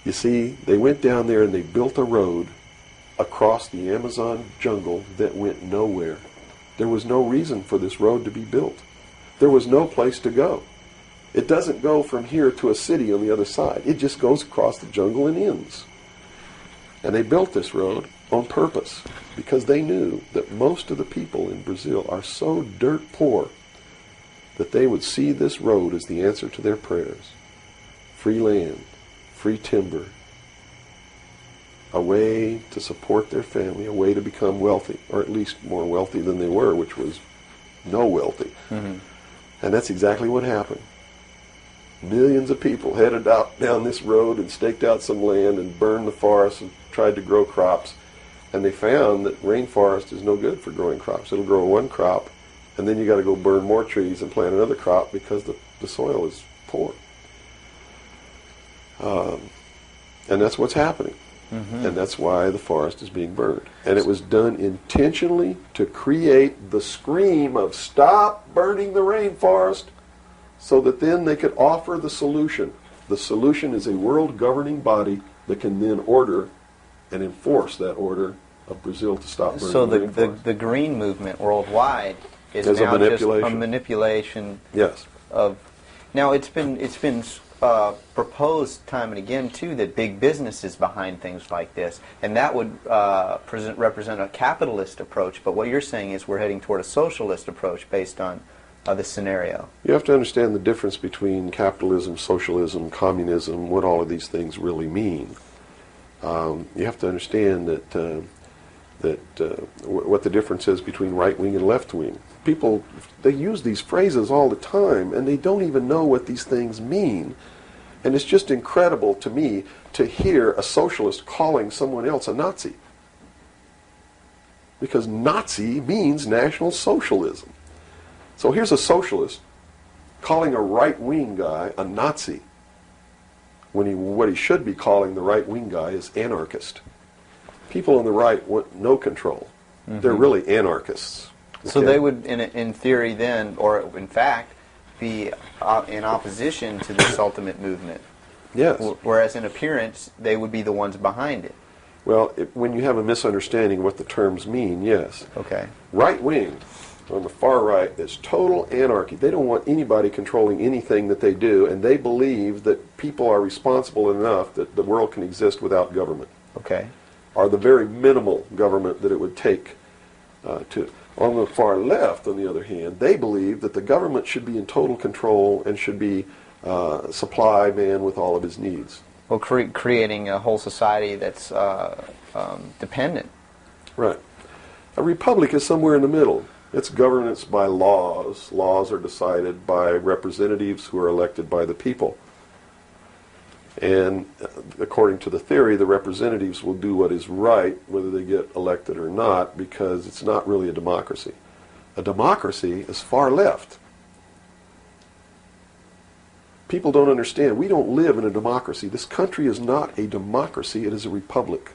You see, they went down there and they built a road across the Amazon jungle that went nowhere. There was no reason for this road to be built. There was no place to go. It doesn't go from here to a city on the other side. It just goes across the jungle and ends. And they built this road, on purpose, because they knew that most of the people in Brazil are so dirt poor that they would see this road as the answer to their prayers. Free land, free timber, a way to support their family, a way to become wealthy, or at least more wealthy than they were, which was no wealthy. Mm-hmm. And that's exactly what happened. Millions of people headed out down this road and staked out some land and burned the forest and tried to grow crops. And they found that rainforest is no good for growing crops. It'll grow one crop, and then you got to go burn more trees and plant another crop because the soil is poor. And that's what's happening. Mm-hmm. And that's why the forest is being burned. And it was done intentionally to create the scream of stop burning the rainforest, so that then they could offer the solution. The solution is a world governing body that can then order and enforce that order of Brazil to stop burning So the rainforest. the green movement worldwide is As a now just a manipulation. manipulation Yes. of. Now it's been proposed time and again too that big business is behind things like this, and that would represent a capitalist approach. But what you're saying is we're heading toward a socialist approach based on this scenario. You have to understand the difference between capitalism, socialism, communism, what all of these things really mean. You have to understand what the difference is between right wing and left wing. People, they use these phrases all the time, and they don't even know what these things mean. And it's just incredible to me to hear a socialist calling someone else a Nazi. Because Nazi means National Socialism. So here's a socialist calling a right-wing guy a Nazi, when what he should be calling the right-wing guy is anarchist. People on the right want no control. Mm-hmm. They're really anarchists. So Okay? they would, in theory then, or in fact, be in opposition to this ultimate movement. Yes. Whereas in appearance, they would be the ones behind it. Well, when you have a misunderstanding of what the terms mean, yes. Okay. Right-wing on the far right is total anarchy. They don't want anybody controlling anything that they do, and they believe that people are responsible enough that the world can exist without government. Okay. Or the very minimal government that it would take to. On the far left, on the other hand, they believe that the government should be in total control and should be supply man with all of his needs. Well, creating a whole society that's dependent. Right. A republic is somewhere in the middle. It's governance by laws. Laws are decided by representatives who are elected by the people. And according to the theory, the representatives will do what is right, whether they get elected or not, because it's not really a democracy. A democracy is far left. People don't understand. We don't live in a democracy. This country is not a democracy. It is a republic.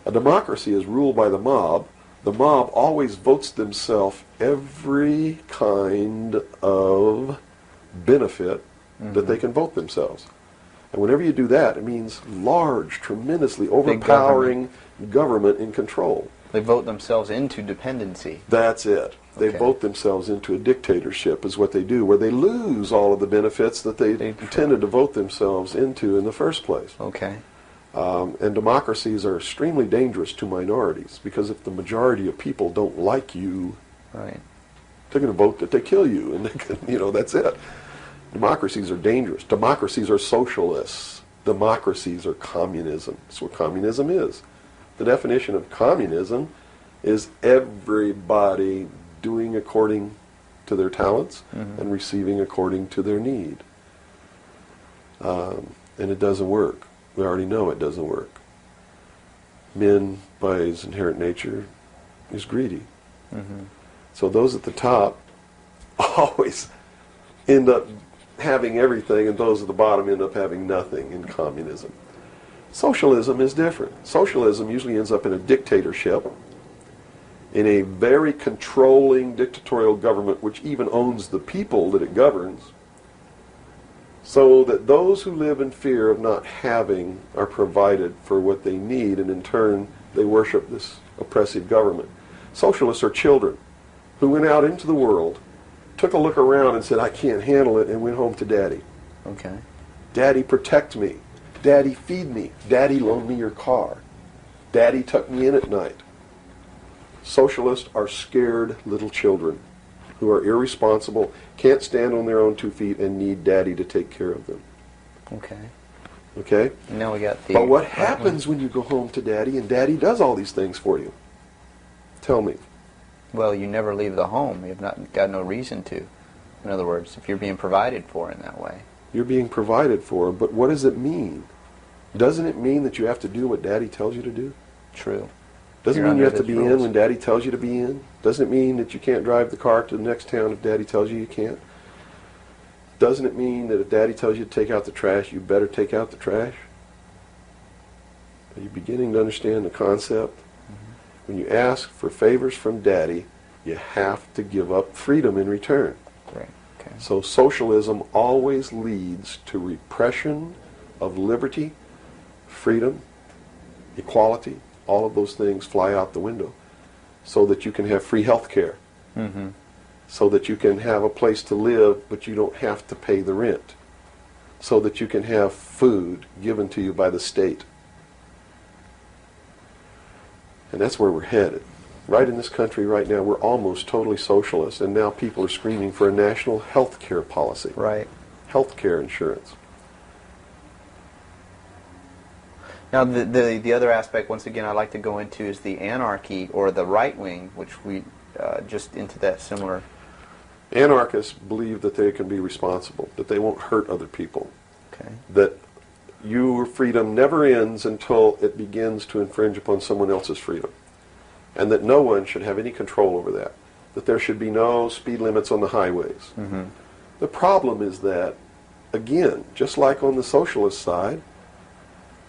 A democracy is ruled by the mob. The mob always votes themselves every kind of benefit that they can vote themselves. And whenever you do that, it means large, tremendously overpowering government in control. They vote themselves into dependency. That's it. They Okay. vote themselves into a dictatorship is what they do, where they lose all of the benefits that they intended to vote themselves into in the first place. Okay. And democracies are extremely dangerous to minorities, because if the majority of people don't like you, Right. they're going to vote that they kill you, and they can, that's it. Democracies are dangerous. Democracies are socialists. Democracies are communism. That's what communism is. The definition of communism is everybody doing according to their talents and receiving according to their need. And it doesn't work. We already know it doesn't work. Man, by his inherent nature, is greedy. Mm-hmm. So those at the top always end up having everything, and those at the bottom end up having nothing in communism. Socialism is different. Socialism usually ends up in a dictatorship, in a very controlling dictatorial government which even owns the people that it governs, so that those who live in fear of not having are provided for what they need, and in turn they worship this oppressive government. Socialists are children who went out into the world, took a look around and said, I can't handle it, and went home to Daddy. Okay. Daddy, protect me. Daddy, feed me. Daddy, loan me your car. Daddy, tuck me in at night. Socialists are scared little children who are irresponsible, can't stand on their own 2 feet, and need Daddy to take care of them. Okay. Okay? Now we got the... But what happens when you go home to Daddy and Daddy does all these things for you? Tell me. Well, you never leave the home. You've not got no reason to. In other words, if you're being provided for in that way. You're being provided for, but what does it mean? Doesn't it mean that you have to do what Daddy tells you to do? True. Doesn't You're mean you under have to his be in rules. when Daddy tells you to be in. Doesn't it mean that you can't drive the car to the next town if Daddy tells you you can't. Doesn't it mean that if Daddy tells you to take out the trash, you better take out the trash? Are you beginning to understand the concept? When you ask for favors from Daddy, you have to give up freedom in return. Right. Okay. So socialism always leads to repression of liberty, freedom, equality. All of those things fly out the window so that you can have free health care, Mm-hmm. so that you can have a place to live but you don't have to pay the rent, so that you can have food given to you by the state. And that's where we're headed. Right in this country right now, we're almost totally socialist, and now people are screaming for a national health care policy, Right. health care insurance. Now, the other aspect, once again, I'd like to go into is the anarchy or the right wing, which we just into that similar. Anarchists believe that they can be responsible, that they won't hurt other people, Okay. that your freedom never ends until it begins to infringe upon someone else's freedom, and that no one should have any control over that there should be no speed limits on the highways. Mm-hmm. The problem is that, again, just like on the socialist side,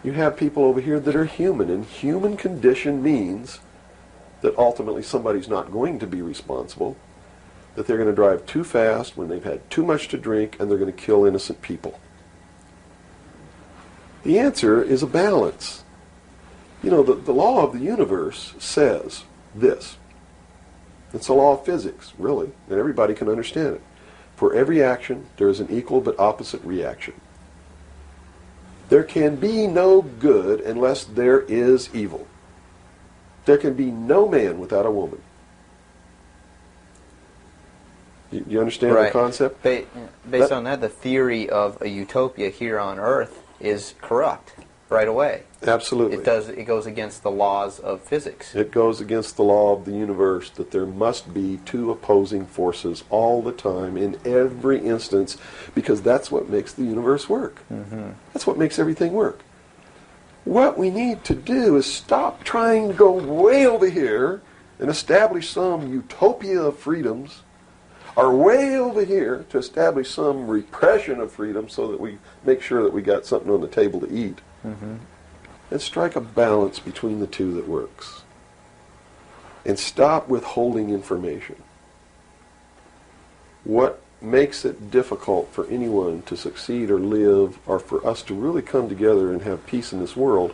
you have people over here that are human, and human condition means that ultimately somebody's not going to be responsible, that they're going to drive too fast when they've had too much to drink, and they're going to kill innocent people. The answer is a balance. You know, the law of the universe says this. It's a law of physics, really, and everybody can understand it. For every action, there is an equal but opposite reaction. There can be no good unless there is evil. There can be no man without a woman. You understand the concept? Based on that, the theory of a utopia here on Earth is corrupt right away. Absolutely. It goes against the laws of physics. It goes against the law of the universe that there must be two opposing forces all the time in every instance, because that's what makes the universe work. Mm-hmm. That's what makes everything work. What we need to do is stop trying to go way over here and establish some utopia of freedoms, or way over here to establish some repression of freedom so that we make sure that we got something on the table to eat. Mm-hmm. And strike a balance between the two that works. And stop withholding information. What makes it difficult for anyone to succeed or live, or for us to really come together and have peace in this world,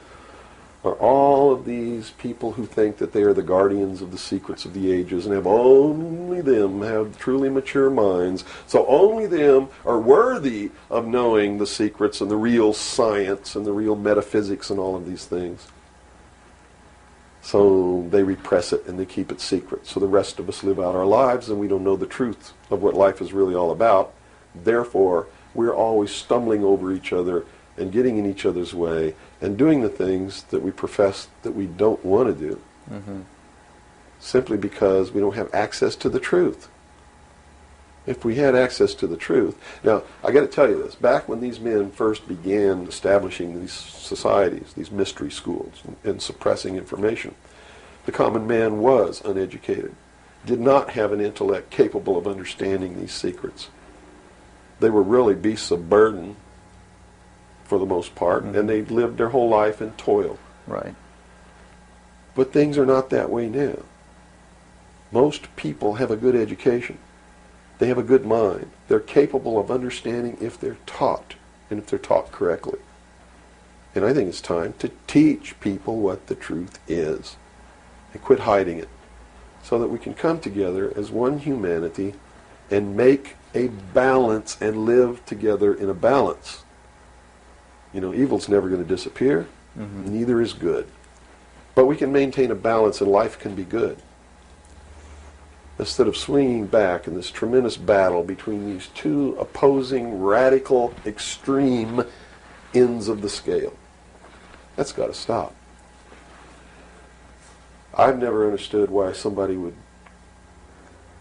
are all of these people who think that they are the guardians of the secrets of the ages and have only them have truly mature minds, so only them are worthy of knowing the secrets and the real science and the real metaphysics and all of these things. So they repress it and they keep it secret. So the rest of us live out our lives and we don't know the truth of what life is really all about. Therefore, we're always stumbling over each other and getting in each other's way and doing the things that we profess that we don't want to do, Mm-hmm. simply because we don't have access to the truth. If we had access to the truth... Now, I got to tell you this. Back when these men first began establishing these societies, these mystery schools, and suppressing information, the common man was uneducated, did not have an intellect capable of understanding these secrets. They were really beasts of burden, for the most part, Mm-hmm. and they lived their whole life in toil. Right. But things are not that way now. Most people have a good education. They have a good mind. They're capable of understanding if they're taught, and if they're taught correctly. And I think it's time to teach people what the truth is, and quit hiding it, so that we can come together as one humanity and make a balance and live together in a balance. You know, evil's never going to disappear. Mm-hmm. Neither is good. But we can maintain a balance and life can be good. Instead of swinging back in this tremendous battle between these two opposing, radical, extreme ends of the scale. That's got to stop. I've never understood why somebody would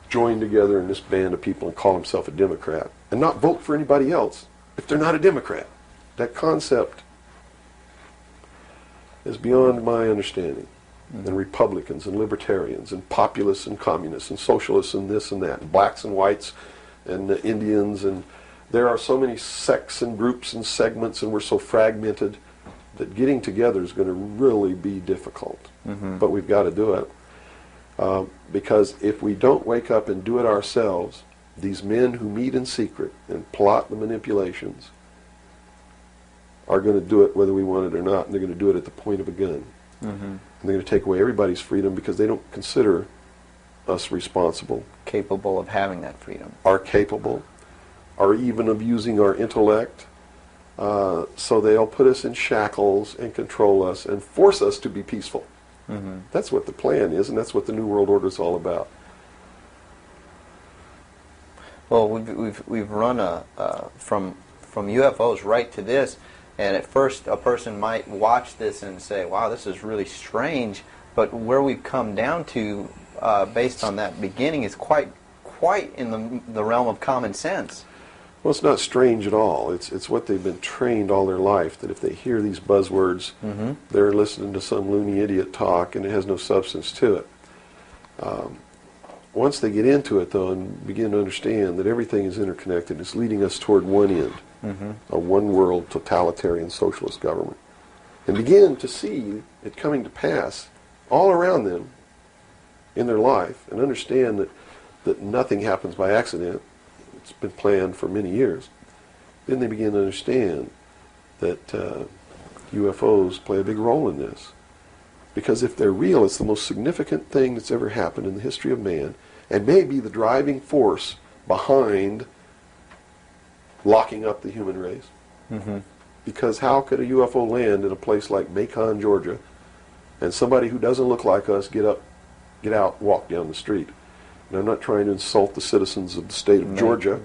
join together in this band of people and call himself a Democrat and not vote for anybody else if they're not a Democrat. That concept is beyond my understanding. And Republicans and Libertarians and Populists and Communists and Socialists and this and that, and blacks and whites and Indians, and there are so many sects and groups and segments, and we're so fragmented that getting together is going to really be difficult. But we've got to do it. Because if we don't wake up and do it ourselves, these men who meet in secret and plot the manipulations are going to do it whether we want it or not, and they're going to do it at the point of a gun. And they're going to take away everybody's freedom because they don't consider us responsible, Capable of having that freedom. are capable, or even of using our intellect. So they'll put us in shackles and control us and force us to be peaceful. That's what the plan is, and that's what the New World Order is all about. Well, we've run from UFOs right to this, and at first a person might watch this and say, "Wow, this is really strange." But where we've come down to, based on that beginning, is quite in the realm of common sense. Well, it's not strange at all. It's what they've been trained all their life, that if they hear these buzzwords, they're listening to some loony idiot talk, and it has no substance to it. Once they get into it, though, and begin to understand that everything is interconnected, it's leading us toward one end, a one-world totalitarian socialist government, and begin to see it coming to pass all around them in their life, and understand that nothing happens by accident. It's been planned for many years. Then they begin to understand that UFOs play a big role in this. Because if they're real, it's the most significant thing that's ever happened in the history of man, and may be the driving force behind locking up the human race. Because how could a UFO land in a place like Macon, Georgia, and somebody who doesn't look like us get out, walk down the street? And I'm not trying to insult the citizens of the state of Georgia.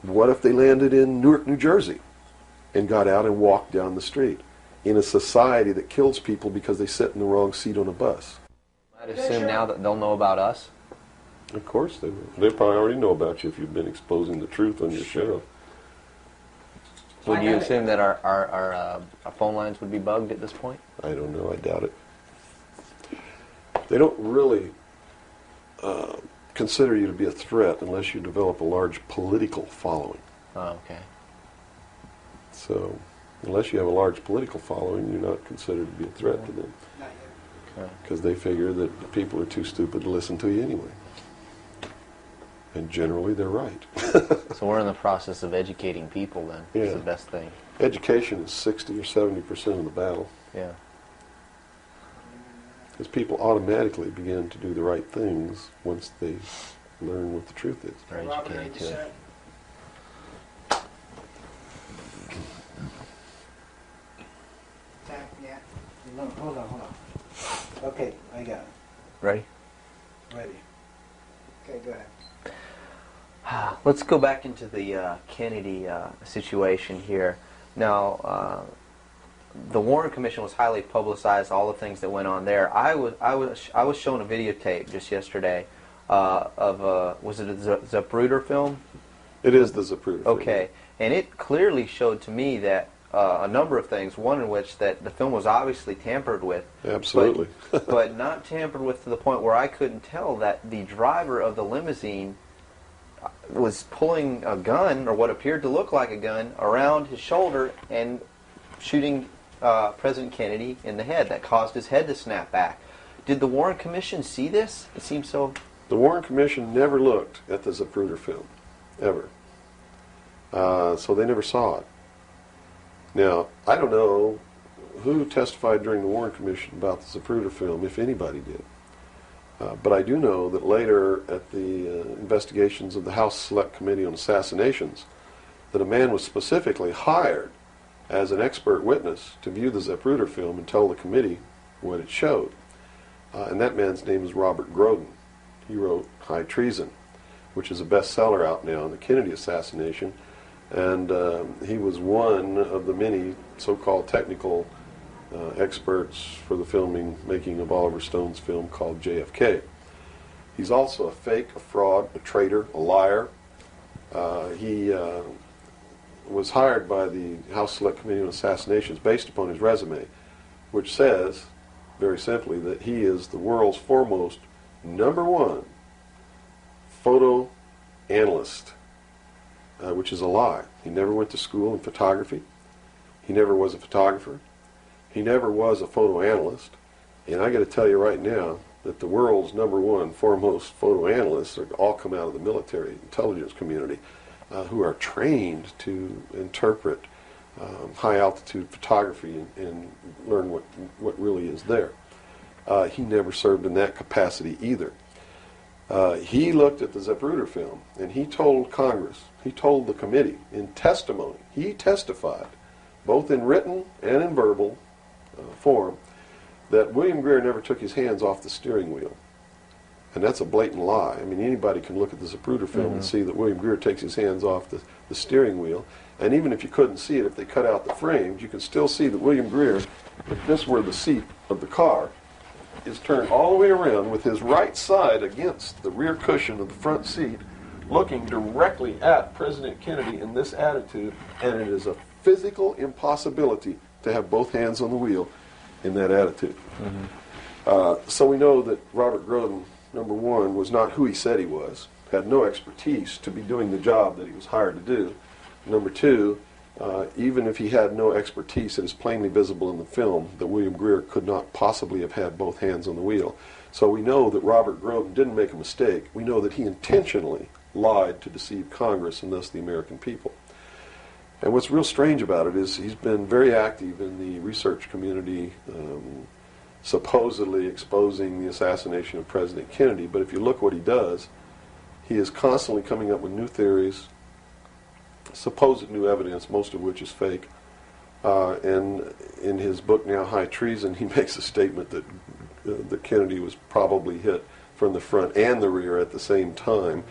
What if they landed in Newark, New Jersey, and got out and walked down the street in a society that kills people because they sit in the wrong seat on a bus? I'd assume now that they'll know about us. Of course they will. They probably already know about you if you've been exposing the truth on your show. Would you assume that our phone lines would be bugged at this point? I don't know. I doubt it. They don't really consider you to be a threat unless you develop a large political following. Oh, okay. So, unless you have a large political following, you're not considered to be a threat to them. Not yet. Because they figure that the people are too stupid to listen to you anyway. And generally, they're right. So we're in the process of educating people then. Yeah. Is the best thing. Education is 60 or 70% of the battle. Yeah. Because people automatically begin to do the right things once they learn what the truth is. They're Robert, educated you to it. set? Yeah. No, hold on. Okay, I got it. Ready? Ready. Okay, go ahead. Let's go back into the Kennedy situation here. Now, the Warren Commission was highly publicized. All the things that went on there. I was shown a videotape just yesterday of was it a Zapruder film? It is the Zapruder film. Okay, and it clearly showed to me that a number of things. One in which that the film was obviously tampered with. Absolutely. but not tampered with to the point where I couldn't tell that the driver of the limousine was pulling a gun, or what appeared to look like a gun, around his shoulder and shooting President Kennedy in the head. That caused his head to snap back. Did the Warren Commission see this? It seems so. The Warren Commission never looked at the Zapruder film, ever. So they never saw it. Now, I don't know who testified during the Warren Commission about the Zapruder film, if anybody did. But I do know that later at the investigations of the House Select Committee on Assassinations, that a man was specifically hired as an expert witness to view the Zapruder film and tell the committee what it showed. And that man's name is Robert Groden. He wrote High Treason, which is a bestseller out now on the Kennedy assassination. And he was one of the many so-called technical experts for the making of Oliver Stone's film called JFK. He's also a fake, a fraud, a traitor, a liar. He was hired by the House Select Committee on Assassinations based upon his resume, which says, very simply, that he is the world's foremost #1 photo analyst, which is a lie. He never went to school in photography. He never was a photographer. He never was a photo analyst. And I got to tell you right now that the world's #1 foremost photo analysts are all come out of the military intelligence community, who are trained to interpret high altitude photography and learn what really is there. He never served in that capacity either. He looked at the Zapruder film and he told Congress, he told the committee in testimony, he testified, both in written and in verbal form, that William Greer never took his hands off the steering wheel. And that's a blatant lie. I mean, anybody can look at the Zapruder film and see that William Greer takes his hands off the steering wheel. And even if you couldn't see it, if they cut out the frames, you can still see that William Greer, if this were the seat of the car, is turned all the way around with his right side against the rear cushion of the front seat, looking directly at President Kennedy in this attitude, and it is a physical impossibility to have both hands on the wheel in that attitude. So we know that Robert Groden, #1, was not who he said he was, had no expertise to be doing the job that he was hired to do. #2, even if he had no expertise, it is plainly visible in the film that William Greer could not possibly have had both hands on the wheel. So we know that Robert Groden didn't make a mistake. We know that he intentionally lied to deceive Congress and thus the American people. And what's real strange about it is he's been very active in the research community, supposedly exposing the assassination of President Kennedy. But if you look what he does, he is constantly coming up with new theories, supposed new evidence, most of which is fake. And in his book now, High Treason, he makes a statement that Kennedy was probably hit from the front and the rear at the same time.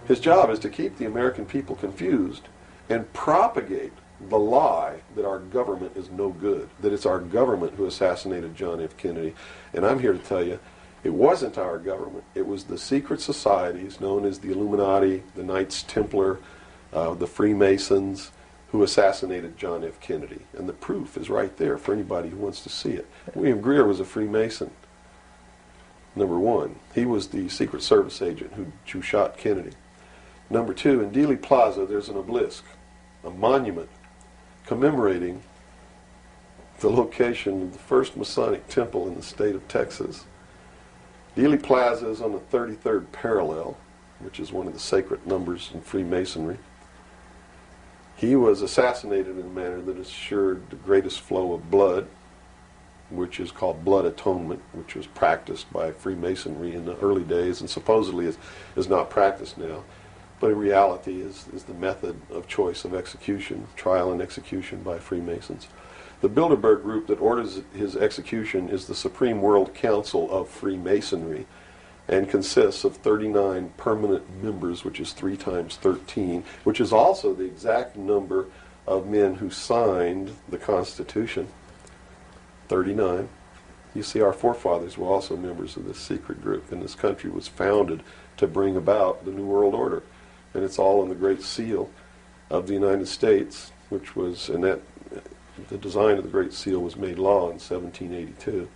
His job is to keep the American people confused and propagate the lie that our government is no good, that it's our government who assassinated John F. Kennedy. And I'm here to tell you, it wasn't our government. It was the secret societies known as the Illuminati, the Knights Templar, the Freemasons, who assassinated John F. Kennedy. And the proof is right there for anybody who wants to see it. William Greer was a Freemason, #1. He was the Secret Service agent who shot Kennedy. #2, in Dealey Plaza, there's an obelisk, a monument commemorating the location of the first Masonic temple in the state of Texas. Dealey Plaza is on the 33rd parallel, which is one of the sacred numbers in Freemasonry. He was assassinated in a manner that assured the greatest flow of blood, which is called blood atonement, which was practiced by Freemasonry in the early days and supposedly is not practiced now. But in reality is the method of choice of execution, trial and execution by Freemasons. The Bilderberg group that orders his execution is the Supreme World Council of Freemasonry and consists of 39 permanent members, which is 3 times 13, which is also the exact number of men who signed the Constitution, 39. You see, our forefathers were also members of this secret group, and this country was founded to bring about the New World Order. And it's all in the Great Seal of the United States, which was, and that the design of the Great Seal was made law in 1782.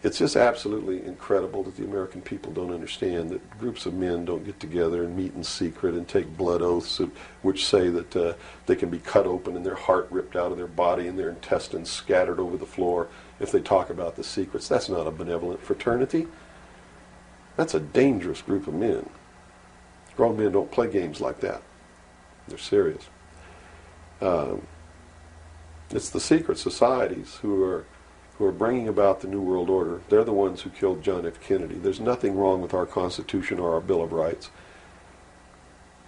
It's just absolutely incredible that the American people don't understand that groups of men don't get together and meet in secret and take blood oaths which say that they can be cut open and their heart ripped out of their body and their intestines scattered over the floor if they talk about the secrets. That's not a benevolent fraternity. That's a dangerous group of men. Grown men don't play games like that. They're serious. It's the secret societies who are bringing about the New World Order. They're the ones who killed John F. Kennedy. There's nothing wrong with our Constitution or our Bill of Rights.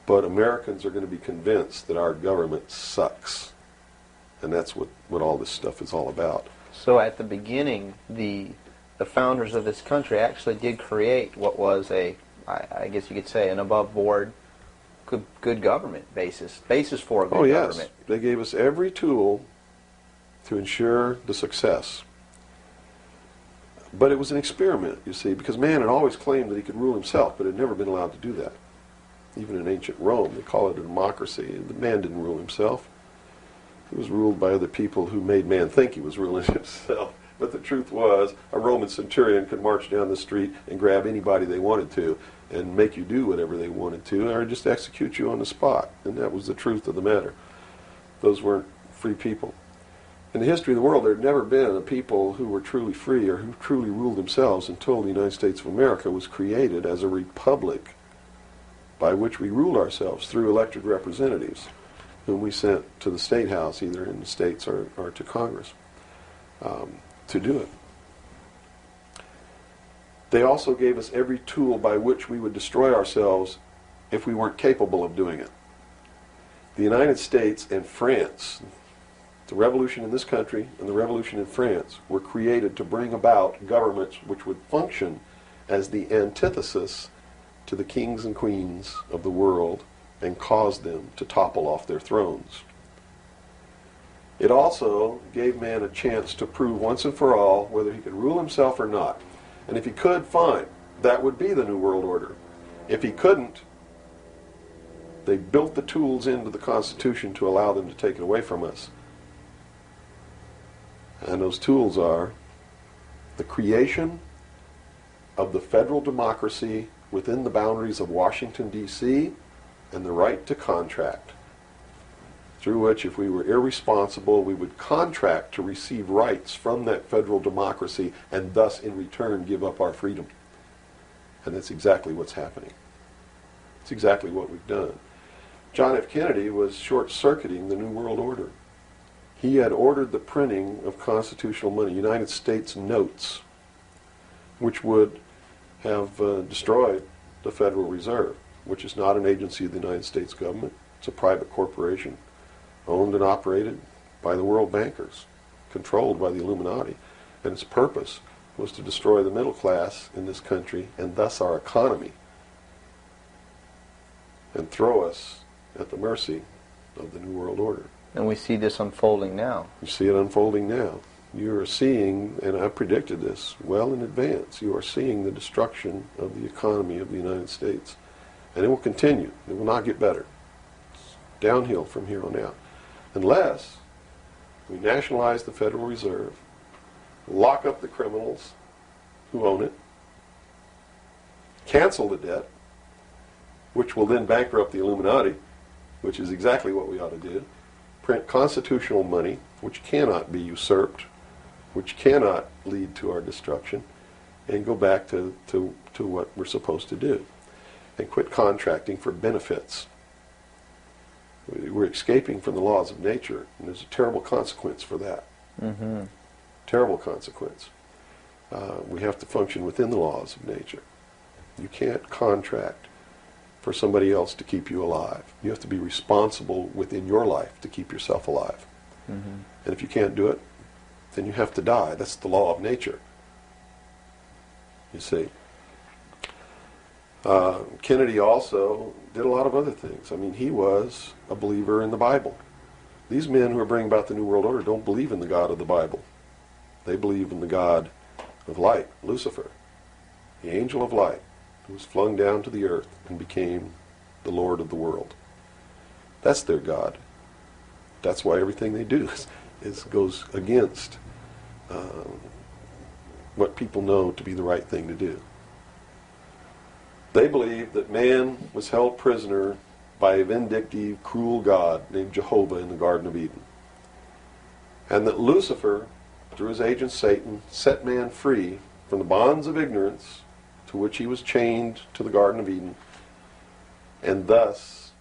But Americans are going to be convinced that our government sucks. And that's what all this stuff is all about. So at the beginning, the founders of this country actually did create what was I guess you could say, an above-board, good government basis for a good government. They gave us every tool to ensure the success. But it was an experiment, you see, because man had always claimed that he could rule himself, but had never been allowed to do that. Even in ancient Rome, they call it a democracy. The man didn't rule himself. He was ruled by other people who made man think he was ruling himself. But the truth was, a Roman centurion could march down the street and grab anybody they wanted to and make you do whatever they wanted to, or just execute you on the spot. And that was the truth of the matter. Those weren't free people. In the history of the world, there had never been a people who were truly free or who truly ruled themselves until the United States of America was created as a republic by which we ruled ourselves through elected representatives whom we sent to the State House, either in the states or to Congress, to do it. They also gave us every tool by which we would destroy ourselves if we weren't capable of doing it. The United States and France, the revolution in this country and the revolution in France, were created to bring about governments which would function as the antithesis to the kings and queens of the world and cause them to topple off their thrones. It also gave man a chance to prove once and for all whether he could rule himself or not. And if he could, fine. That would be the New World Order. If he couldn't, they built the tools into the Constitution to allow them to take it away from us. And those tools are the creation of the federal democracy within the boundaries of Washington, D.C., and the right to contract, through which, if we were irresponsible, we would contract to receive rights from that federal democracy and thus, in return, give up our freedom. And that's exactly what's happening. It's exactly what we've done. John F. Kennedy was short-circuiting the New World Order. He had ordered the printing of constitutional money, United States notes, which would have destroyed the Federal Reserve, which is not an agency of the United States government. It's a private corporation owned and operated by the world bankers, controlled by the Illuminati. And its purpose was to destroy the middle class in this country and thus our economy, and throw us at the mercy of the New World Order. And we see this unfolding now. You see it unfolding now. You are seeing, and I predicted this well in advance, you are seeing the destruction of the economy of the United States. And it will continue. It will not get better. It's downhill from here on out. Unless we nationalize the Federal Reserve, lock up the criminals who own it, cancel the debt, which will then bankrupt the Illuminati, which is exactly what we ought to do, print constitutional money, which cannot be usurped, which cannot lead to our destruction, and go back to what we're supposed to do, and quit contracting for benefits. We're escaping from the laws of nature, and there's a terrible consequence for that. Mm-hmm. Terrible consequence. We have to function within the laws of nature. You can't contract for somebody else to keep you alive. You have to be responsible within your life to keep yourself alive. Mm-hmm. And if you can't do it, then you have to die. That's the law of nature. You see. Kennedy also did a lot of other things. I mean, he was a believer in the Bible. These men who are bringing about the New World Order don't believe in the God of the Bible. They believe in the God of light, Lucifer, the angel of light, who was flung down to the earth and became the Lord of the world. That's their God. That's why everything they do goes against what people know to be the right thing to do. They believe that man was held prisoner by a vindictive, cruel God named Jehovah in the Garden of Eden. And that Lucifer, through his agent Satan, set man free from the bonds of ignorance to which he was chained to the Garden of Eden, and thus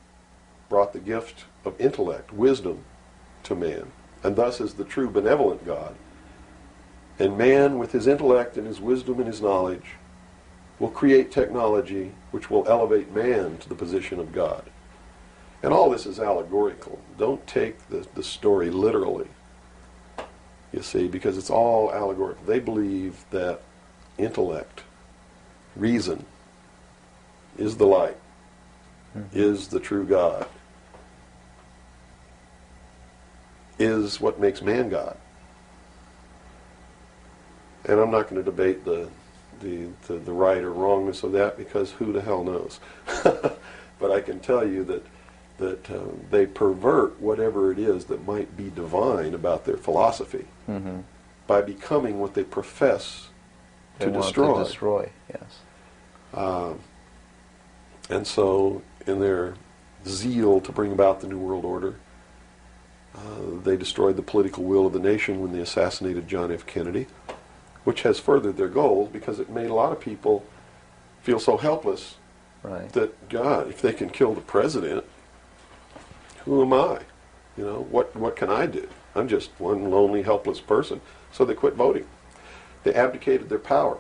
brought the gift of intellect, wisdom, to man, and thus is the true benevolent God. And man, with his intellect and his wisdom and his knowledge, will create technology which will elevate man to the position of God. And all this is allegorical. Don't take the story literally. You see, because it's all allegorical. They believe that intellect, reason, is the light, is the true God, is what makes man God. And I'm not going to debate the right or wrongness of that, because who the hell knows? But I can tell you that they pervert whatever it is that might be divine about their philosophy by becoming what they profess They to want destroy. To destroy, yes. And so, in their zeal to bring about the New World Order, they destroyed the political will of the nation when they assassinated John F. Kennedy, which has furthered their goals, because it made a lot of people feel so helpless Right. that, God, if they can kill the president, who am I? You know, what can I do? I'm just one lonely, helpless person. So they quit voting. They abdicated their power.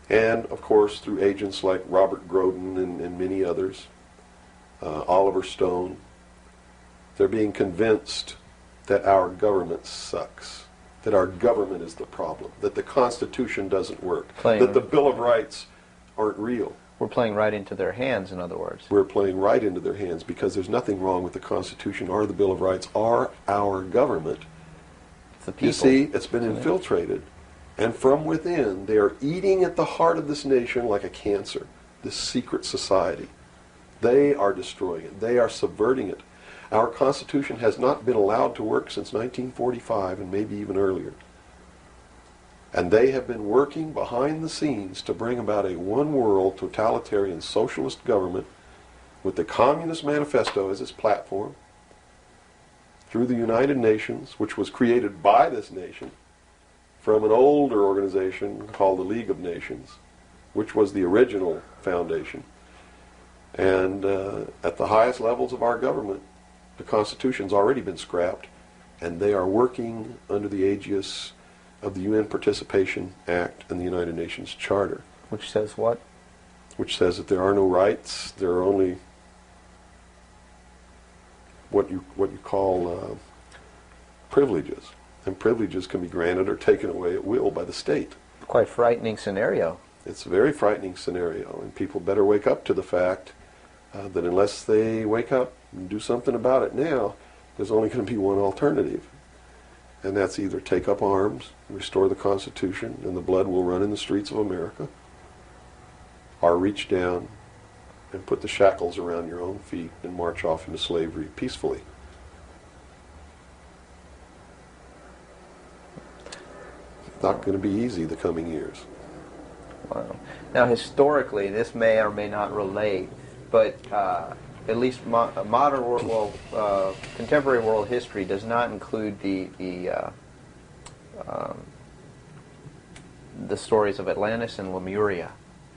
And, of course, through agents like Robert Groden and many others, Oliver Stone, they're being convinced that our government sucks, that our government is the problem, that the Constitution doesn't work, that the Bill of Rights aren't real. We're playing right into their hands, in other words. We're playing right into their hands, because there's nothing wrong with the Constitution or the Bill of Rights or our government. It's the people. You see, it's been infiltrated. And from within, they are eating at the heart of this nation like a cancer, this secret society. They are destroying it. They are subverting it. Our Constitution has not been allowed to work since 1945, and maybe even earlier. And they have been working behind the scenes to bring about a one-world totalitarian socialist government with the Communist Manifesto as its platform, through the United Nations, which was created by this nation from an older organization called the League of Nations, which was the original foundation. And at the highest levels of our government, the Constitution's already been scrapped, and they are working under the aegis of the UN Participation Act and the United Nations Charter. Which says what? Which says that there are no rights, there are only what you call privileges. And privileges can be granted or taken away at will by the state. Quite frightening scenario. It's a very frightening scenario, and people better wake up to the fact that unless they wake up and do something about it now, there's only going to be one alternative. And that's either take up arms, restore the Constitution, and the blood will run in the streets of America, or reach down and put the shackles around your own feet and march off into slavery peacefully. Not going to be easy the coming years. Wow. Now, historically, this may or may not relate, but at least modern world, contemporary world history does not include the stories of Atlantis and Lemuria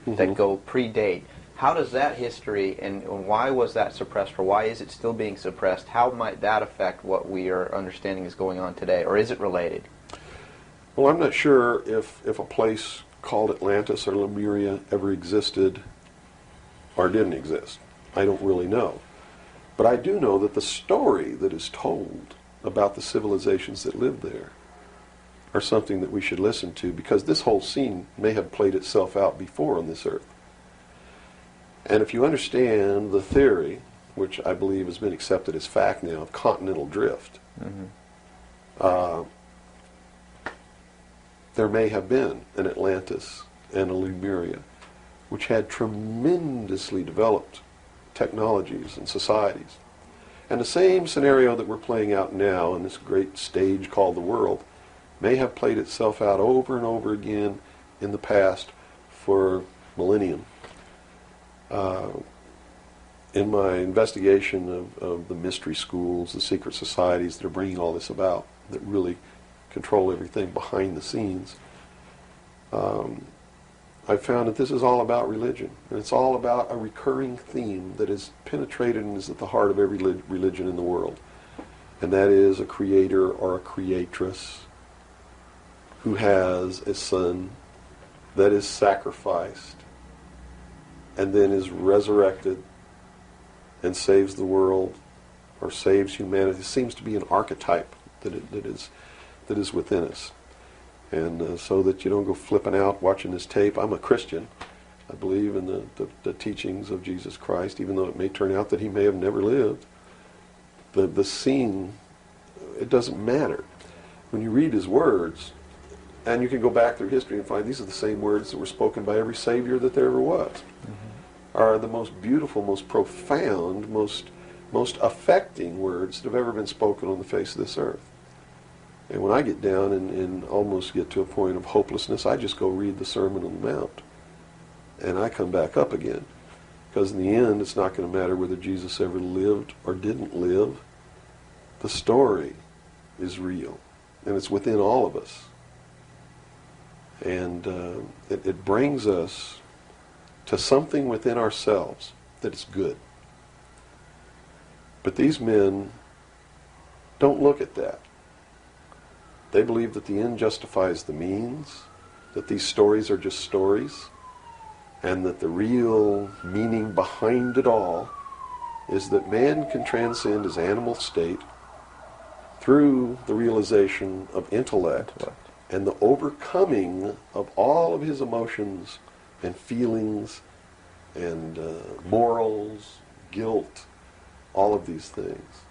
that go predate. How does that history, and why was that suppressed, or why is it still being suppressed? How might that affect what we are understanding is going on today, or is it related? Well, I'm not sure if a place called Atlantis or Lemuria ever existed or didn't exist. I don't really know. But I do know that the story that is told about the civilizations that lived there are something that we should listen to, because this whole scene may have played itself out before on this earth. And if you understand the theory, which I believe has been accepted as fact now, of continental drift, there may have been an Atlantis and a Lemuria, which had tremendously developed technologies and societies. And the same scenario that we're playing out now in this great stage called the world may have played itself out over and over again in the past for millennium. In my investigation of the mystery schools, the secret societies that are bringing all this about, that really control everything behind the scenes, I found that this is all about religion. And it's all about a recurring theme that is penetrated and is at the heart of every religion in the world. And that is a creator or a creatress who has a son that is sacrificed and then is resurrected and saves the world or saves humanity. It seems to be an archetype that is within us. And so that you don't go flipping out watching this tape. I'm a Christian. I believe in the teachings of Jesus Christ, even though it may turn out that he may have never lived. The scene, it doesn't matter. When you read his words, and you can go back through history and find these are the same words that were spoken by every Savior that there ever was, are the most beautiful, most profound, most affecting words that have ever been spoken on the face of this earth. And when I get down and almost get to a point of hopelessness, I just go read the Sermon on the Mount. And I come back up again. Because in the end, it's not going to matter whether Jesus ever lived or didn't live. The story is real. And it's within all of us. And it brings us to something within ourselves that is good. But these men don't look at that. They believe that the end justifies the means, that these stories are just stories, and that the real meaning behind it all is that man can transcend his animal state through the realization of intellect and the overcoming of all of his emotions and feelings and morals, guilt, all of these things.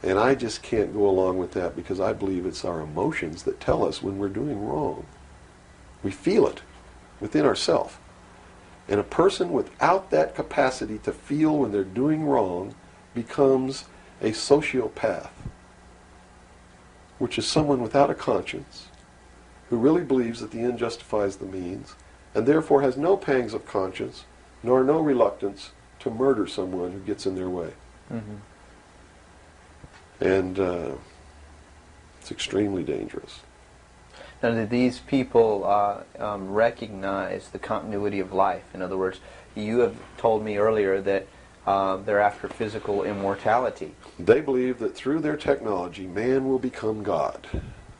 And I just can't go along with that because I believe it's our emotions that tell us when we're doing wrong. We feel it within ourselves. And a person without that capacity to feel when they're doing wrong becomes a sociopath, which is someone without a conscience who really believes that the end justifies the means and therefore has no pangs of conscience nor no reluctance to murder someone who gets in their way. Mm-hmm. And it's extremely dangerous. Now, do these people recognize the continuity of life? In other words, you have told me earlier that they're after physical immortality. They believe that through their technology, man will become God.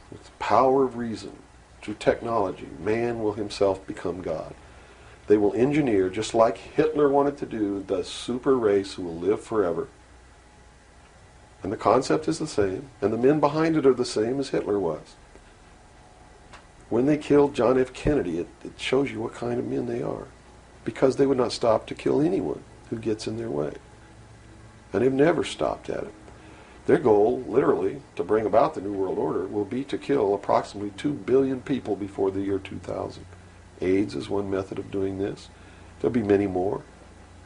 With the power of reason, through technology, man will himself become God. They will engineer, just like Hitler wanted to do, the super race who will live forever. And the concept is the same, and the men behind it are the same as Hitler was. When they killed John F. Kennedy, it shows you what kind of men they are. Because they would not stop to kill anyone who gets in their way. And they've never stopped at it. Their goal, literally, to bring about the New World Order, will be to kill approximately 2 billion people before the year 2000. AIDS is one method of doing this. There'll be many more.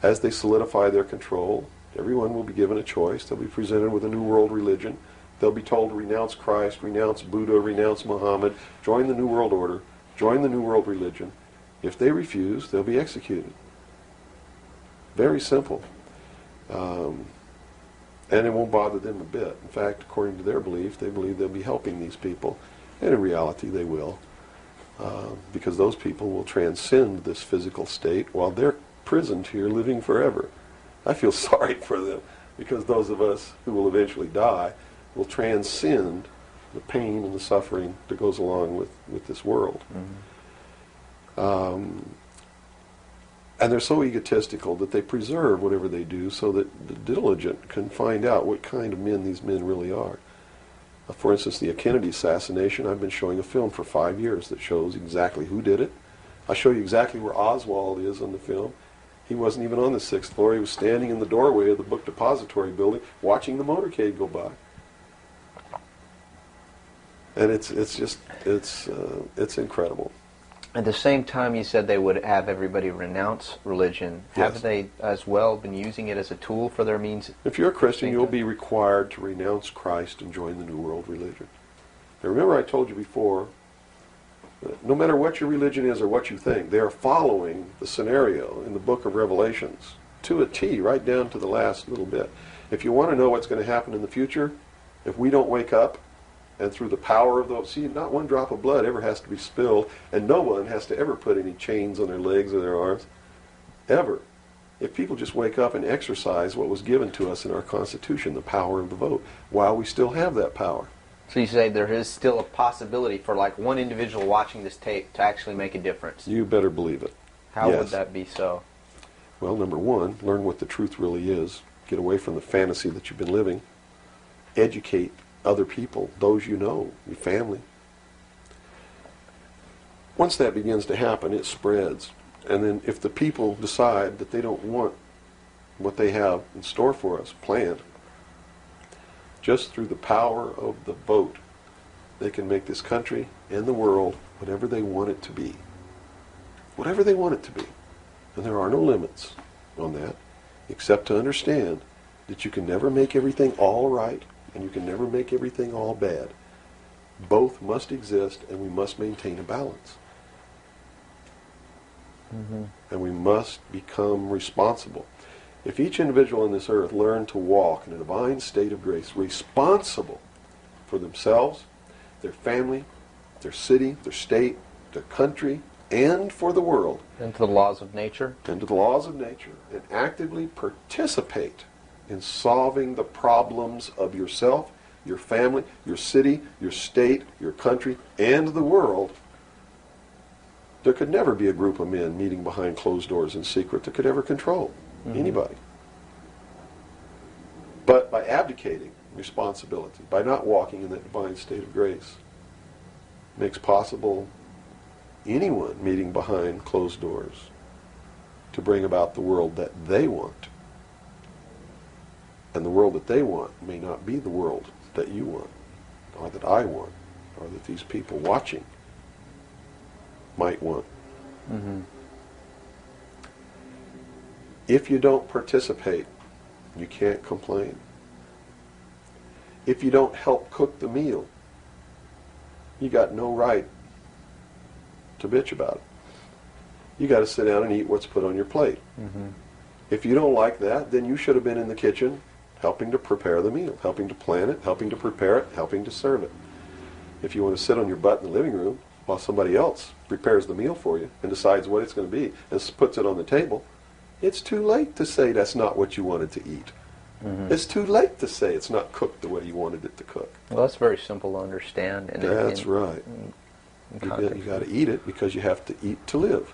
As they solidify their control, everyone will be given a choice. They'll be presented with a new world religion. They'll be told to renounce Christ, renounce Buddha, renounce Muhammad, join the New World Order, join the New World Religion. If they refuse, they'll be executed. Very simple. And it won't bother them a bit. In fact, according to their belief, they believe they'll be helping these people. And in reality, they will. Because those people will transcend this physical state while they're prisoned here living forever. I feel sorry for them because those of us who will eventually die will transcend the pain and the suffering that goes along with this world. Mm-hmm. And they're so egotistical that they preserve whatever they do so that the diligent can find out what kind of men these men really are. For instance, the Kennedy assassination, I've been showing a film for 5 years that shows exactly who did it. I show you exactly where Oswald is on the film. He wasn't even on the 6th floor. He was standing in the doorway of the book depository building watching the motorcade go by. And it's incredible. At the same time, you said they would have everybody renounce religion. Yes. Have they as well been using it as a tool for their means? If you're a Christian, you'll be required to renounce Christ and join the New World Religion. Now remember I told you before, no matter what your religion is or what you think, they are following the scenario in the book of Revelations to a T, right down to the last little bit. If you want to know what's going to happen in the future, if we don't wake up, and through the power of those, see, not one drop of blood ever has to be spilled, and no one has to ever put any chains on their legs or their arms, ever. If people just wake up and exercise what was given to us in our Constitution, the power of the vote, while we still have that power. So you say there is still a possibility for like one individual watching this tape to actually make a difference. You better believe it. How Yes. would that be so? Well, number one, learn what the truth really is. Get away from the fantasy that you've been living. Educate other people, those you know, your family. Once that begins to happen, it spreads. And then if the people decide that they don't want what they have in store for us planned, just through the power of the vote, they can make this country and the world whatever they want it to be. Whatever they want it to be. And there are no limits on that, except to understand that you can never make everything all right, and you can never make everything all bad. Both must exist, and we must maintain a balance. And we must become responsible. If each individual on this earth learned to walk in a divine state of grace, responsible for themselves, their family, their city, their state, their country, and for the world, And to the laws of nature. and to the laws of nature, and actively participate in solving the problems of yourself, your family, your city, your state, your country, and the world, there could never be a group of men meeting behind closed doors in secret that could ever control anybody. But by abdicating responsibility, by not walking in that divine state of grace, makes possible anyone meeting behind closed doors to bring about the world that they want. And the world that they want may not be the world that you want, or that I want, or that these people watching might want. If you don't participate, you can't complain. If you don't help cook the meal, you got no right to bitch about it. You got to sit down and eat what's put on your plate. If you don't like that, then you should have been in the kitchen helping to prepare the meal, helping to plan it, helping to prepare it, helping to serve it. If you want to sit on your butt in the living room while somebody else prepares the meal for you and decides what it's going to be and puts it on the table, it's too late to say that's not what you wanted to eat. It's too late to say it's not cooked the way you wanted it to cook. Well, that's very simple to understand. That's right. You got to eat it because you have to eat to live.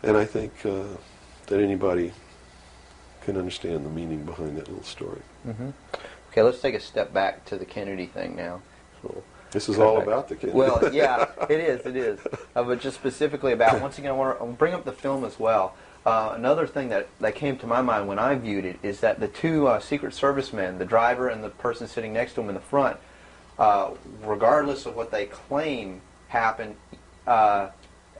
And I think that anybody can understand the meaning behind that little story. Okay, let's take a step back to the Kennedy thing now. This is all about the Kennedy. Well, yeah, it is. But just specifically about, once again, I want to bring up the film as well. Another thing that came to my mind when I viewed it is that the two Secret Service men, the driver and the person sitting next to him in the front, regardless of what they claim happened,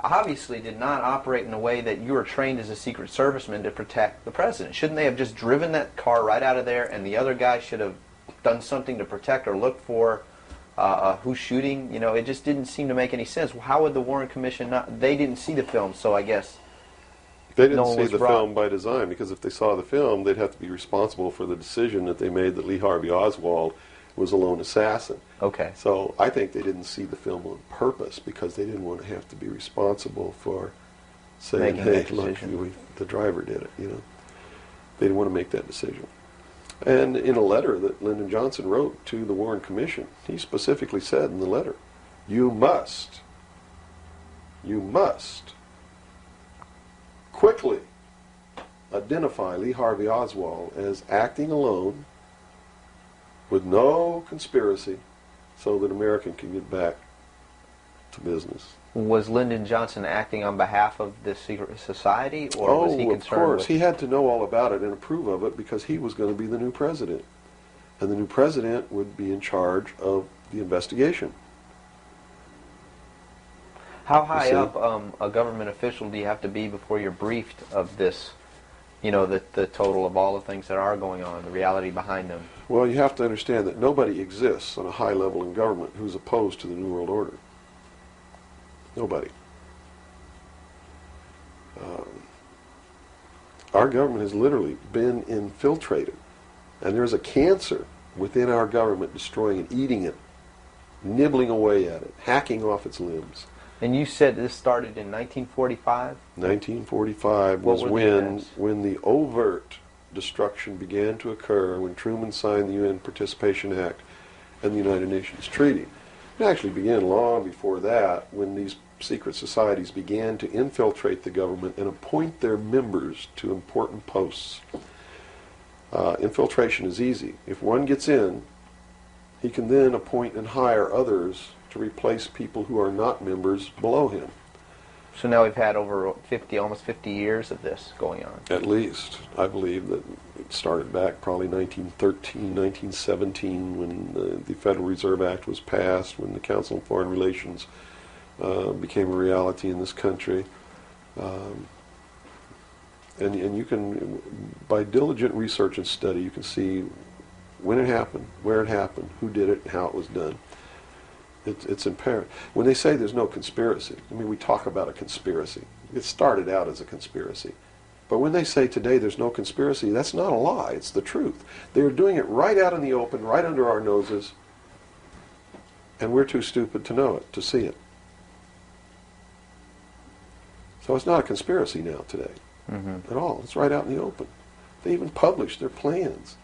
obviously did not operate in a way that you were trained as a Secret Serviceman to protect the president. Shouldn't they have just driven that car right out of there, and the other guy should have done something to protect or look for who's shooting? You know, it just didn't seem to make any sense. How would the Warren Commission not? They didn't see the film, so I guess they didn't no one see was the brought. film by design, because if they saw the film, they'd have to be responsible for the decision that they made that Lee Harvey Oswald was a lone assassin. Okay. So I think they didn't see the film on purpose because they didn't want to have to be responsible for saying, Making hey, that look, decision. the driver did it, you know. They didn't want to make that decision. And in a letter that Lyndon Johnson wrote to the Warren Commission, he specifically said in the letter, you must quickly identify Lee Harvey Oswald as acting alone with no conspiracy so that America can get back to business. Was Lyndon Johnson acting on behalf of the secret society, or was he of concerned course. with... He had to know all about it and approve of it because he was going to be the new president. And the new president would be in charge of the investigation. How high see? up a government official do you have to be before you're briefed of this, you know, the total of all the things that are going on, the reality behind them? Well, you have to understand that nobody exists on a high level in government who's opposed to the New World Order. Nobody. Our government has literally been infiltrated. And there's a cancer within our government destroying it, eating it, nibbling away at it, hacking off its limbs. And you said this started in 1945? 1945 What was were the when events? the overt destruction began to occur, when Truman signed the UN Participation Act and the United Nations Treaty. It actually began long before that, when these secret societies began to infiltrate the government and appoint their members to important posts. Infiltration is easy. If one gets in, he can then appoint and hire others to replace people who are not members below him. So now we've had over 50, almost 50 years of this going on. At least. I believe that it started back probably 1913, 1917 when the Federal Reserve Act was passed, when the Council on Foreign Relations became a reality in this country. And you can, by diligent research and study, you can see when it happened, where it happened, who did it, and how it was done. It's apparent. When they say there's no conspiracy, I mean, we talk about a conspiracy. It started out as a conspiracy. But when they say today there's no conspiracy, that's not a lie. It's the truth. They're doing it right out in the open, right under our noses, and we're too stupid to know it, to see it. So it's not a conspiracy now today at all. It's right out in the open. They even published their plans.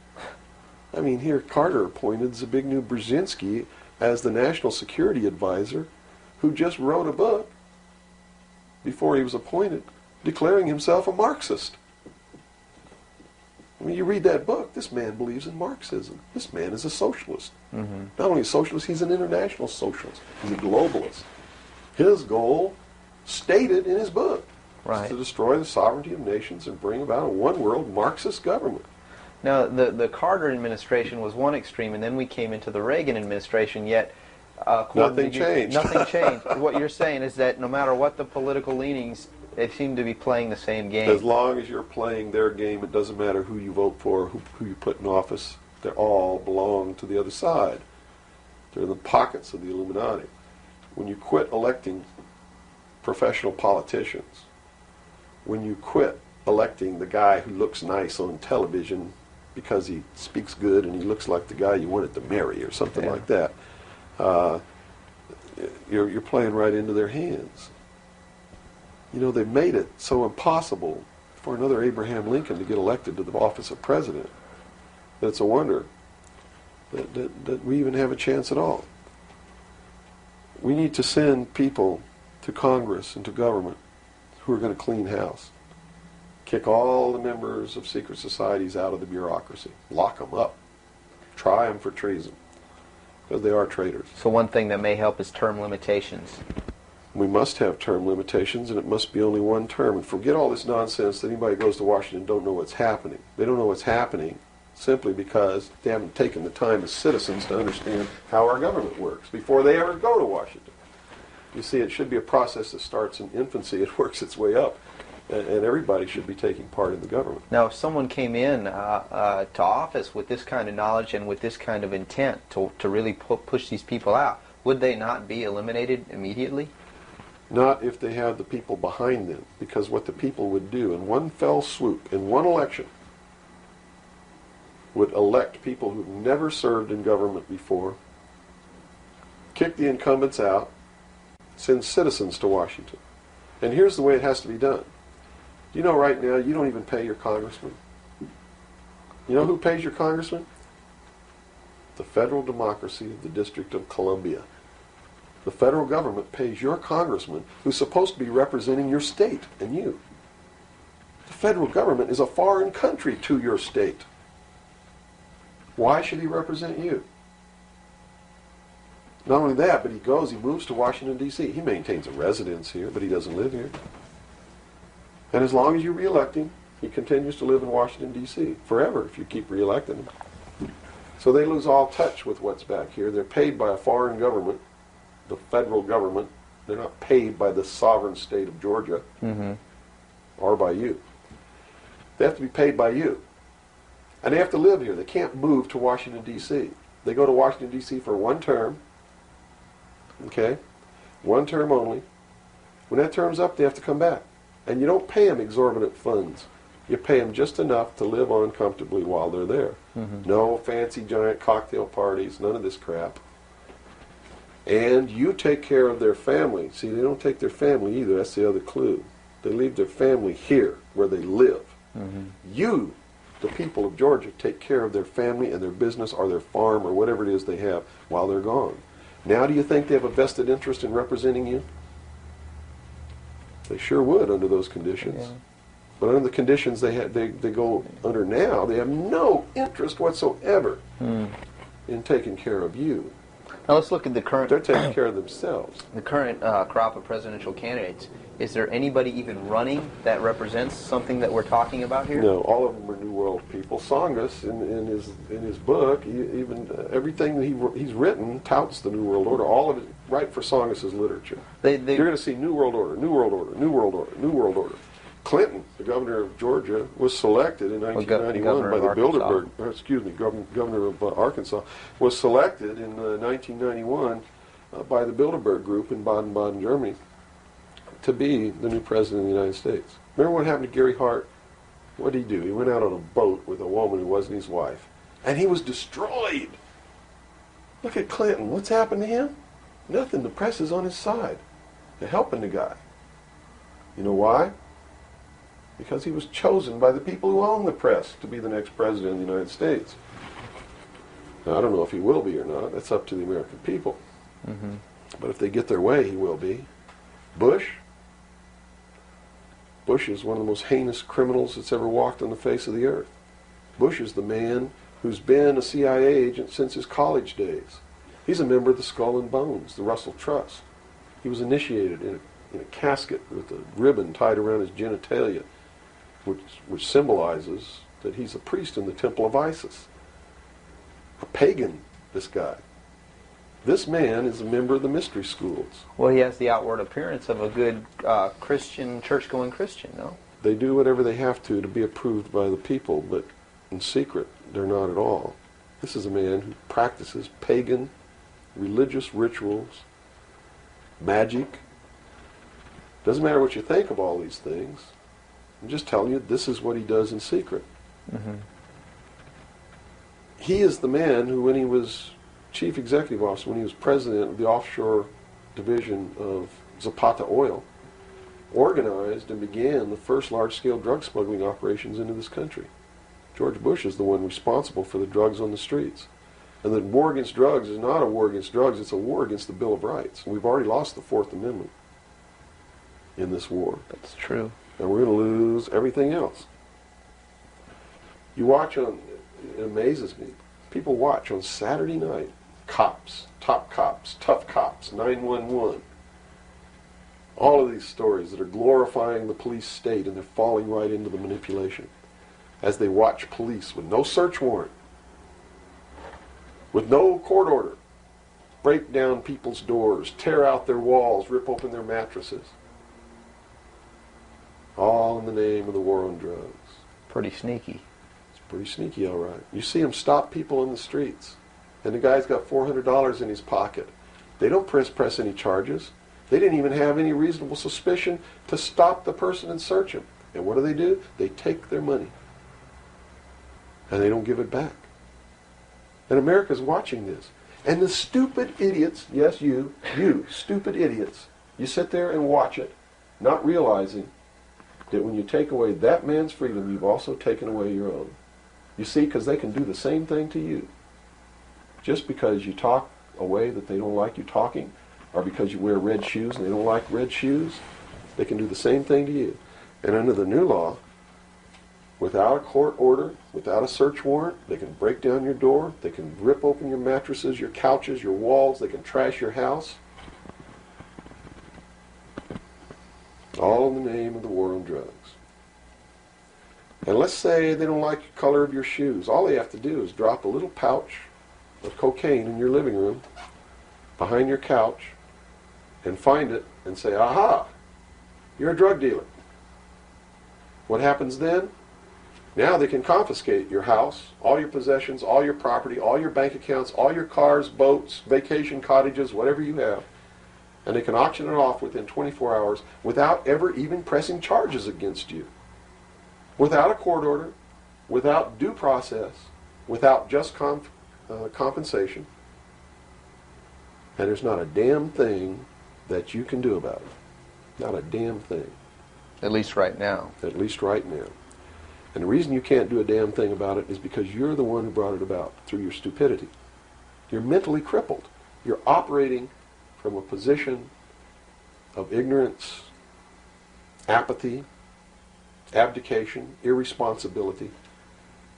I mean, here Carter appointed Zbigniew Brzezinski as the National Security Advisor, who just wrote a book before he was appointed declaring himself a Marxist. I mean, you read that book, this man believes in Marxism. This man is a socialist. Not only a socialist, he's an international socialist. He's a globalist. His goal, stated in his book, is to destroy the sovereignty of nations and bring about a one-world Marxist government. Now, the Carter administration was one extreme, and then we came into the Reagan administration, yet nothing changed. Nothing changed. What you're saying is that no matter what the political leanings, they seem to be playing the same game. As long as you're playing their game, it doesn't matter who you vote for, who you put in office. They all belong to the other side. They're in the pockets of the Illuminati. When you quit electing professional politicians, when you quit electing the guy who looks nice on television because he speaks good and he looks like the guy you wanted to marry or something like that, you're playing right into their hands. You know, they've made it so impossible for another Abraham Lincoln to get elected to the office of president that it's a wonder that we even have a chance at all. We need to send people to Congress and to government who are going to clean house. Kick all the members of secret societies out of the bureaucracy. Lock them up. Try them for treason. Because they are traitors. So one thing that may help is term limitations. We must have term limitations, and it must be only one term. And forget all this nonsense that anybody goes to Washington and don't know what's happening. They don't know what's happening simply because they haven't taken the time as citizens to understand how our government works before they ever go to Washington. You see, it should be a process that starts in infancy. It works its way up. And everybody should be taking part in the government. Now, if someone came in to office with this kind of knowledge and with this kind of intent to really push these people out, would they not be eliminated immediately? Not if they had the people behind them, because what the people would do in one fell swoop, in one election, would elect people who've never served in government before, kick the incumbents out, send citizens to Washington. And here's the way it has to be done. You know, right now, you don't even pay your congressman. You know who pays your congressman? The federal democracy of the District of Columbia. The federal government pays your congressman, who's supposed to be representing your state and you. The federal government is a foreign country to your state. Why should he represent you? Not only that, but he moves to Washington, D.C. He maintains a residence here, but he doesn't live here. And as long as you re-elect him, he continues to live in Washington, D.C. forever if you keep re-electing him. So they lose all touch with what's back here. They're paid by a foreign government, the federal government. They're not paid by the sovereign state of Georgia or by you. They have to be paid by you. And they have to live here. They can't move to Washington, D.C. They go to Washington, D.C. for one term. Okay? One term only. When that term's up, they have to come back. And you don't pay them exorbitant funds. You pay them just enough to live on comfortably while they're there. No fancy giant cocktail parties, none of this crap. And you take care of their family. See, they don't take their family either. That's the other clue. They leave their family here where they live. You, the people of Georgia, take care of their family and their business or their farm or whatever it is they have while they're gone. Now do you think they have a vested interest in representing you? They sure would under those conditions. But under the conditions they go under now, they have no interest whatsoever in taking care of you. Now let's look at the current. They're taking care of themselves. The current crop of presidential candidates. Is there anybody even running that represents something that we're talking about here? No, all of them are New World people. Tsongas, in his book, even everything that he's written touts the New World Order. All of it, right for Tsongas's literature. You're going to see New World Order, New World Order, New World Order, New World Order. Clinton, the governor of Georgia, was selected in 1991 by the Bilderberg. Governor of Arkansas was selected in 1991 by the Bilderberg Group in Baden-Baden, Germany, to be the new president of the United States. Remember what happened to Gary Hart? What did he do? He went out on a boat with a woman who wasn't his wife, and he was destroyed. Look at Clinton. What's happened to him? Nothing. The press is on his side. They're helping the guy. You know why? Because he was chosen by the people who own the press to be the next president of the United States. Now, I don't know if he will be or not. That's up to the American people. Mm-hmm. But if they get their way, he will be. Bush is one of the most heinous criminals that's ever walked on the face of the earth. Bush is the man who's been a CIA agent since his college days. He's a member of the Skull and Bones, the Russell Trust. He was initiated in a casket with a ribbon tied around his genitalia, which symbolizes that he's a priest in the temple of Isis. A pagan, this guy. This man is a member of the mystery schools. Well, he has the outward appearance of a good Christian, church-going Christian, no? They do whatever they have to be approved by the people, but in secret, they're not at all. This is a man who practices pagan religious rituals, magic. Doesn't matter what you think of all these things. I'm just telling you, this is what he does in secret. Mm-hmm. He is the man who, when he was chief executive officer, when he was president of the offshore division of Zapata Oil, organized and began the first large-scale drug smuggling operations into this country. George Bush is the one responsible for the drugs on the streets. And the war against drugs is not a war against drugs, it's a war against the Bill of Rights. And we've already lost the Fourth Amendment in this war. That's true. And we're going to lose everything else. You watch on, it amazes me, people watch on Saturday night, cops, top cops, tough cops, 911. All of these stories that are glorifying the police state, and they're falling right into the manipulation. As they watch police with no search warrant, with no court order, break down people's doors, tear out their walls, rip open their mattresses. All in the name of the war on drugs. Pretty sneaky. It's pretty sneaky, all right. You see them stop people in the streets, and the guy's got $400 in his pocket. They don't press any charges. They didn't even have any reasonable suspicion to stop the person and search him. And what do? They take their money, and they don't give it back. And America's watching this. And the stupid idiots, yes, you stupid idiots, you sit there and watch it, not realizing that when you take away that man's freedom, you've also taken away your own. You see, because they can do the same thing to you. Just because you talk a way that they don't like you talking, or because you wear red shoes and they don't like red shoes, they can do the same thing to you. And under the new law, without a court order, without a search warrant, they can break down your door, they can rip open your mattresses, your couches, your walls, they can trash your house. All in the name of the war on drugs. And let's say they don't like the color of your shoes. All they have to do is drop a little pouch of cocaine in your living room, behind your couch, and find it and say, aha, you're a drug dealer. What happens then? Now they can confiscate your house, all your possessions, all your property, all your bank accounts, all your cars, boats, vacation cottages, whatever you have. And they can auction it off within 24 hours without ever even pressing charges against you. Without a court order, without due process, without just compensation. And there's not a damn thing that you can do about it. Not a damn thing. At least right now. At least right now. And the reason you can't do a damn thing about it is because you're the one who brought it about through your stupidity. You're mentally crippled. You're operating from a position of ignorance, apathy, abdication, irresponsibility.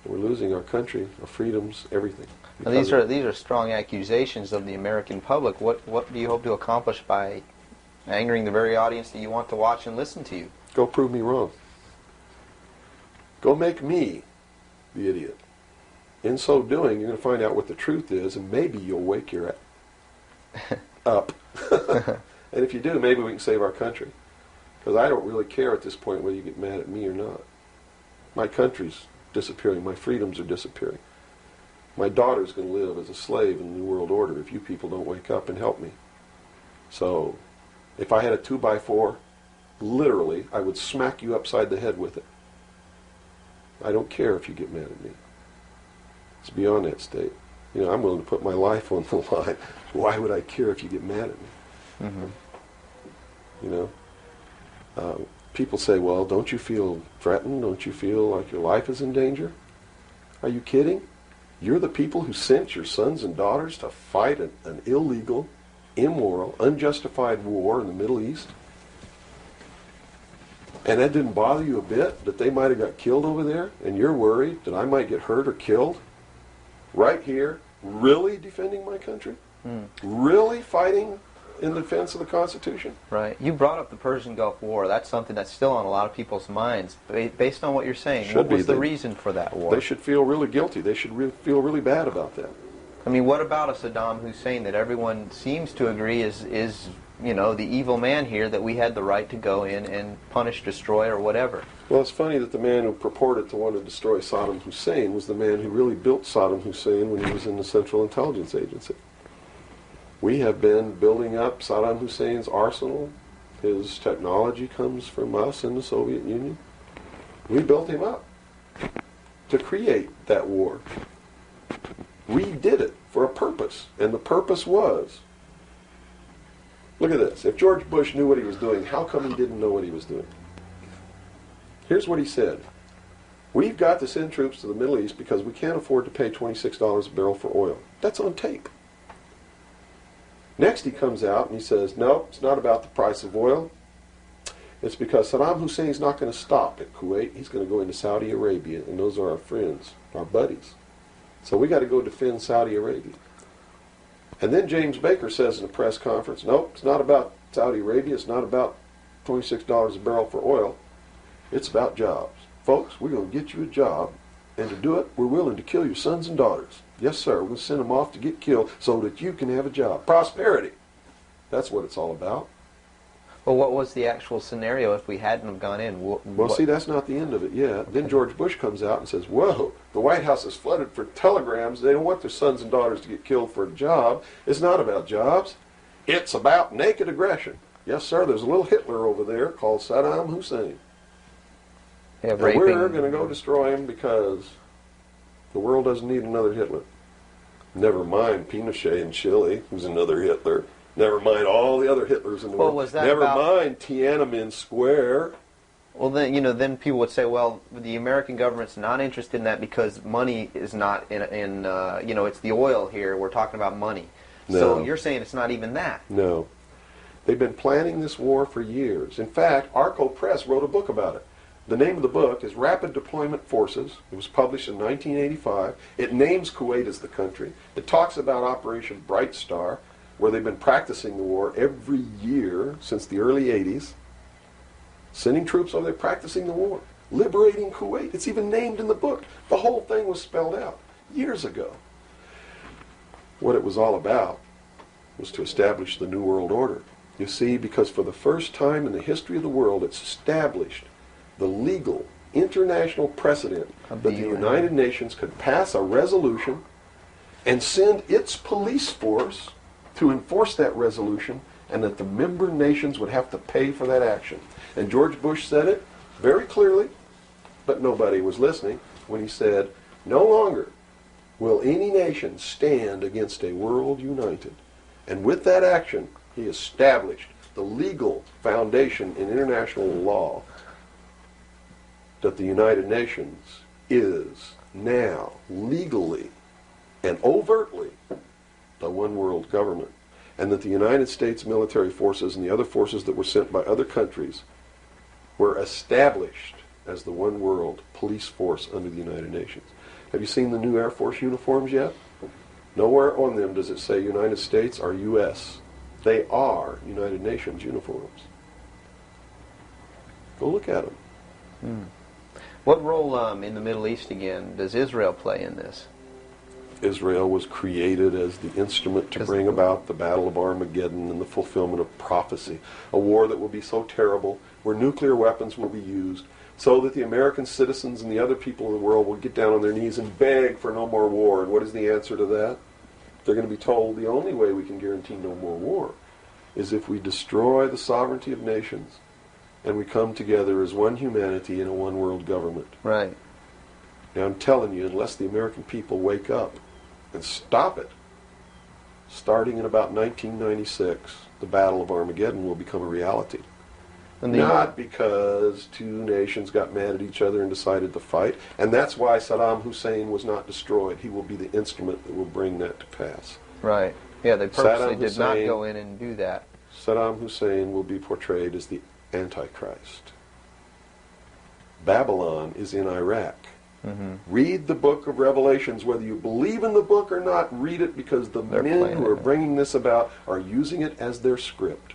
And we're losing our country, our freedoms, everything. Now, these are strong accusations of the American public. What do you hope to accomplish by angering the very audience that you want to watch and listen to you? Go prove me wrong. Go make me the idiot. In so doing, you're going to find out what the truth is, and maybe you'll wake your up. And if you do, maybe we can save our country. Because I don't really care at this point whether you get mad at me or not. My country's disappearing. My freedoms are disappearing. My daughter's going to live as a slave in the New World Order if you people don't wake up and help me. So, if I had a 2x4, literally, I would smack you upside the head with it. I don't care if you get mad at me. It's beyond that state. You know, I'm willing to put my life on the line. Why would I care if you get mad at me? Mm-hmm. You know? People say, well, don't you feel threatened? Don't you feel like your life is in danger? Are you kidding? You're the people who sent your sons and daughters to fight an illegal, immoral, unjustified war in the Middle East? And that didn't bother you a bit, that they might have got killed over there, and you're worried that I might get hurt or killed? Right here, really defending my country? Really fighting in defense of the Constitution? Right. You brought up the Persian Gulf War. That's something that's still on a lot of people's minds. Based on what you're saying, what was the reason for that war? They should feel really guilty. They should feel really bad about that. I mean, what about a Saddam Hussein that everyone seems to agree is you know, the evil man here, that we had the right to go in and punish, destroy, or whatever? Well, it's funny that the man who purported to want to destroy Saddam Hussein was the man who really built Saddam Hussein when he was in the Central Intelligence Agency. We have been building up Saddam Hussein's arsenal. His technology comes from us in the Soviet Union. We built him up to create that war. We did it for a purpose, and the purpose was, look at this. If George Bush knew what he was doing, how come he didn't know what he was doing? Here's what he said. We've got to send troops to the Middle East because we can't afford to pay $26 a barrel for oil. That's on tape. Next he comes out and he says, no, it's not about the price of oil. It's because Saddam Hussein's not going to stop at Kuwait. He's going to go into Saudi Arabia, and those are our friends, our buddies. So we got to go defend Saudi Arabia. And then James Baker says in a press conference, nope, it's not about Saudi Arabia. It's not about $26 a barrel for oil. It's about jobs. Folks, we're going to get you a job, and to do it, we're willing to kill your sons and daughters. Yes, sir, we're going to send them off to get killed so that you can have a job. Prosperity. That's what it's all about. Well, what was the actual scenario if we hadn't have gone in? Well, see, that's not the end of it yet. Okay. Then George Bush comes out and says, whoa, the White House is flooded for telegrams. They don't want their sons and daughters to get killed for a job. It's not about jobs. It's about naked aggression. Yes, sir, there's a little Hitler over there called Saddam Hussein. Yeah, and we're going to go destroy him because the world doesn't need another Hitler. Never mind Pinochet in Chile, who's another Hitler. Never mind all the other Hitlers in the world. Was that Never mind Tiananmen Square. Well, then, you know, then people would say, well, the American government's not interested in that because money is not in you know, it's the oil here. We're talking about money. No. So you're saying it's not even that. No. They've been planning this war for years. In fact, Arco Press wrote a book about it. The name of the book is Rapid Deployment Forces. It was published in 1985. It names Kuwait as the country. It talks about Operation Bright Star, where they've been practicing the war every year since the early 80s. Sending troops over there practicing the war. Liberating Kuwait. It's even named in the book. The whole thing was spelled out years ago. What it was all about was to establish the New World Order. You see, because for the first time in the history of the world, it's established the legal international precedent that the United Nations could pass a resolution and send its police force to enforce that resolution, and that the member nations would have to pay for that action. And George Bush said it very clearly, but nobody was listening when he said, no longer will any nation stand against a world united. And with that action, he established the legal foundation in international law that the United Nations is now legally and overtly the one world government, and that the United States military forces and the other forces that were sent by other countries were established as the one world police force under the United Nations. Have you seen the new Air Force uniforms yet? Nowhere on them does it say United States or U.S. They are United Nations uniforms. Go look at them. What role in the Middle East, again, does Israel play in this? Israel was created as the instrument to bring about the Battle of Armageddon and the fulfillment of prophecy, a war that will be so terrible, where nuclear weapons will be used, so that the American citizens and the other people in the world will get down on their knees and beg for no more war. And what is the answer to that? They're going to be told the only way we can guarantee no more war is if we destroy the sovereignty of nations and we come together as one humanity in a one world government. Right. Now I'm telling you, unless the American people wake up and stop it, starting in about 1996, the Battle of Armageddon will become a reality. Not because two nations got mad at each other and decided to fight, and that's why Saddam Hussein was not destroyed. He will be the instrument that will bring that to pass. Right. Yeah, they purposely did not go in and do that. Saddam Hussein will be portrayed as the Antichrist. Babylon is in Iraq. Read the book of Revelations. Whether you believe in the book or not, read it, because the men who are bringing this about are using it as their script.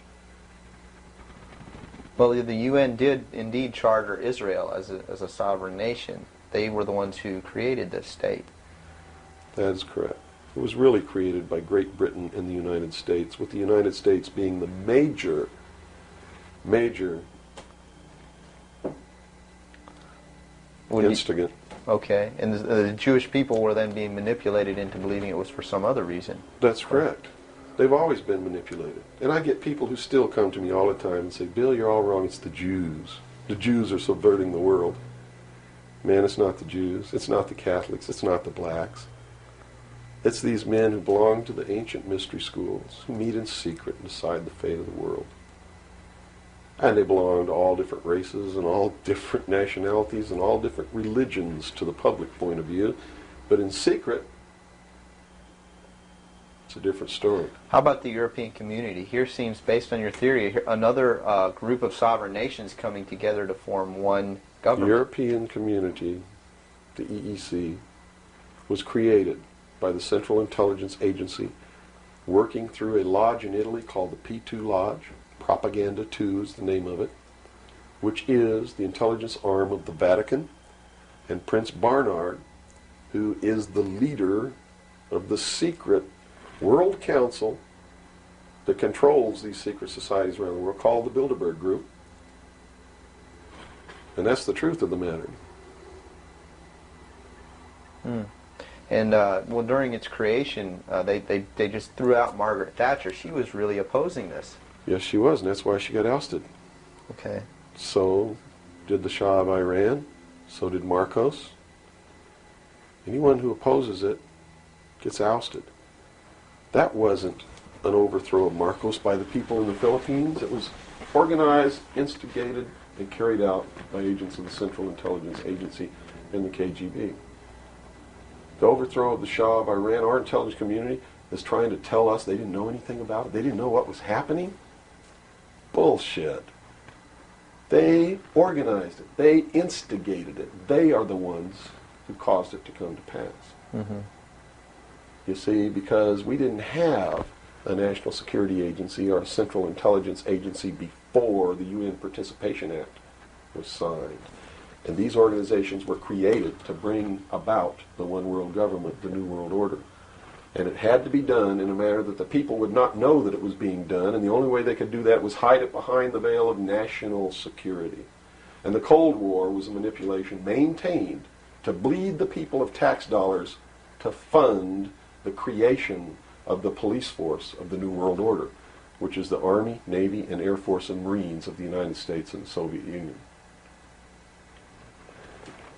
Well, the UN did indeed charter Israel as a sovereign nation. They were the ones who created this state. That is correct. It was really created by Great Britain and the United States, with the United States being the major instigant. Okay, and the Jewish people were then being manipulated into believing it was for some other reason. That's correct. They've always been manipulated. And I get people who still come to me all the time and say, Bill, you're all wrong. It's the Jews. The Jews are subverting the world. Man, it's not the Jews. It's not the Catholics. It's not the blacks. It's these men who belong to the ancient mystery schools, who meet in secret and decide the fate of the world. And they belong to all different races and all different nationalities and all different religions to the public point of view. But in secret, it's a different story. How about the European community? Here seems, based on your theory, another group of sovereign nations coming together to form one government. The European community, the EEC, was created by the Central Intelligence Agency, working through a lodge in Italy called the P2 Lodge. Propaganda 2 is the name of it, which is the intelligence arm of the Vatican, and Prince Bernhard, who is the leader of the secret World Council that controls these secret societies around the world, called the Bilderberg Group. And that's the truth of the matter. And well, during its creation, they just threw out Margaret Thatcher. She was really opposing this. Yes, she was, and that's why she got ousted. Okay. So did the Shah of Iran. So did Marcos. Anyone who opposes it gets ousted. That wasn't an overthrow of Marcos by the people in the Philippines. It was organized, instigated, and carried out by agents of the Central Intelligence Agency and the KGB. The overthrow of the Shah of Iran, our intelligence community is trying to tell us they didn't know anything about it. They didn't know what was happening. Bullshit. They organized it. They instigated it. They are the ones who caused it to come to pass. You see, because we didn't have a National Security Agency or a Central Intelligence Agency before the UN Participation Act was signed. And these organizations were created to bring about the one world government, the New World Order. And it had to be done in a manner that the people would not know that it was being done, and the only way they could do that was hide it behind the veil of national security. And the Cold War was a manipulation maintained to bleed the people of tax dollars to fund the creation of the police force of the New World Order, which is the Army, Navy, and Air Force and Marines of the United States and the Soviet Union.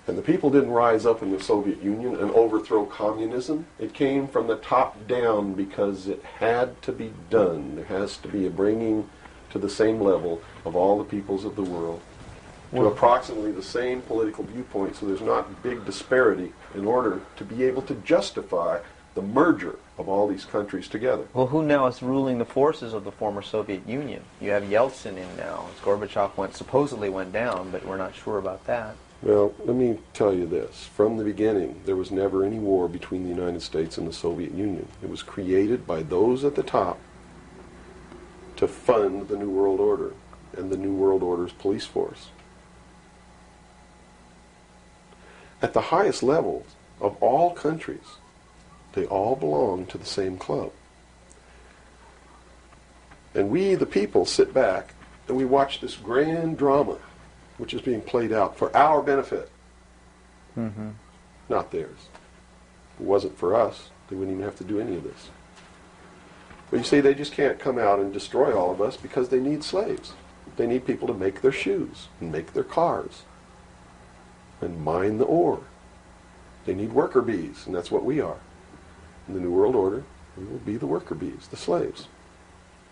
And the people didn't rise up in the Soviet Union and overthrow communism. It came from the top down because it had to be done. There has to be a bringing to the same level of all the peoples of the world to approximately the same political viewpoint, so there's not big disparity in order to be able to justify the merger of all these countries together. Well, who now is ruling the forces of the former Soviet Union? You have Yeltsin in now. Gorbachev supposedly went down, but we're not sure about that. Well, let me tell you this. From the beginning, there was never any war between the United States and the Soviet Union. It was created by those at the top to fund the New World Order and the New World Order's police force. At the highest levels of all countries, they all belong to the same club. And we, the people, sit back and we watch this grand drama which is being played out for our benefit, not theirs. If it wasn't for us, they wouldn't even have to do any of this. But you see, they just can't come out and destroy all of us because they need slaves. They need people to make their shoes and make their cars and mine the ore. They need worker bees, and that's what we are. In the New World Order, we will be the worker bees, the slaves.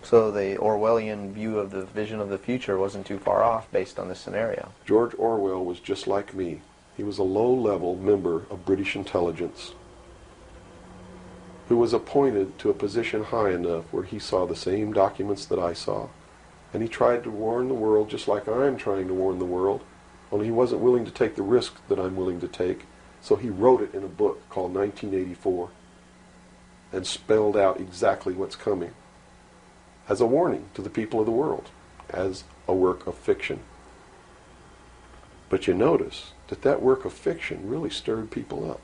So the Orwellian view of the vision of the future wasn't too far off based on this scenario. George Orwell was just like me. He was a low-level member of British intelligence who was appointed to a position high enough where he saw the same documents that I saw. And he tried to warn the world just like I'm trying to warn the world, only he wasn't willing to take the risk that I'm willing to take. So he wrote it in a book called 1984 and spelled out exactly what's coming as a warning to the people of the world, as a work of fiction. But you notice that that work of fiction really stirred people up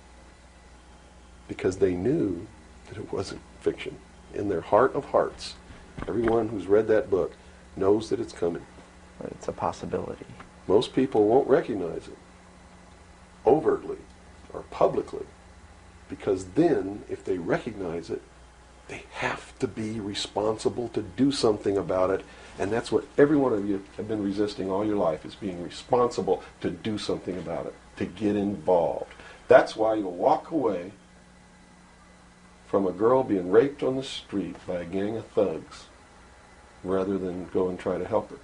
because they knew that it wasn't fiction. In their heart of hearts, everyone who's read that book knows that it's coming. It's a possibility. Most people won't recognize it overtly or publicly because then, if they recognize it, they have to be responsible to do something about it. And that's what every one of you have been resisting all your life, is being responsible to do something about it, to get involved. That's why you'll walk away from a girl being raped on the street by a gang of thugs rather than go and try to help her.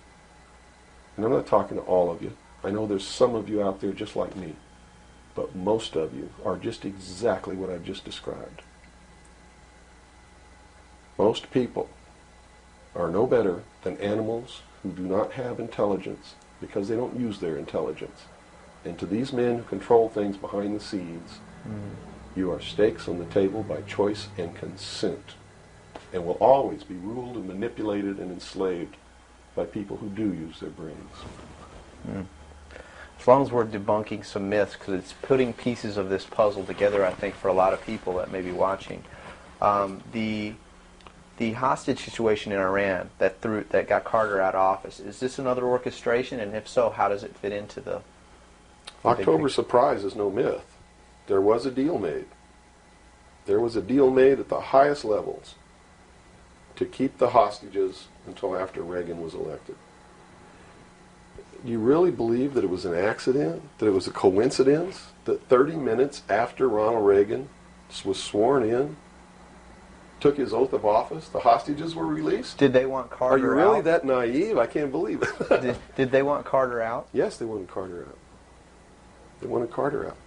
And I'm not talking to all of you. I know there's some of you out there just like me. But most of you are just exactly what I've just described. Most people are no better than animals who do not have intelligence because they don't use their intelligence. And to these men who control things behind the scenes, you are stakes on the table by choice and consent, and will always be ruled and manipulated and enslaved by people who do use their brains. As long as we're debunking some myths, because it's putting pieces of this puzzle together, I think, for a lot of people that may be watching. The hostage situation in Iran that got Carter out of office, is this another orchestration? And if so, how does it fit into the October surprise is no myth. There was a deal made. There was a deal made at the highest levels to keep the hostages until after Reagan was elected. Do you really believe that it was an accident, that it was a coincidence, that 30 minutes after Ronald Reagan was sworn in, took his oath of office, the hostages were released? Did they want Carter out? Are you really that naive? I can't believe it. Did they want Carter out? Yes, they wanted Carter out. They wanted Carter out.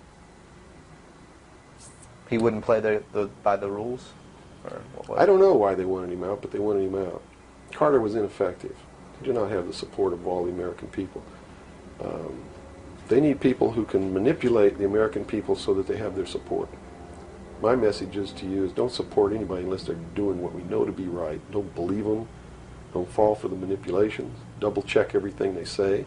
He wouldn't play by the rules? Or what was I don't know why they wanted him out, but they wanted him out. Carter was ineffective. He did not have the support of all the American people. They need people who can manipulate the American people so that they have their support. My message is to you is don't support anybody unless they're doing what we know to be right. Don't believe them. Don't fall for the manipulations. Double check everything they say.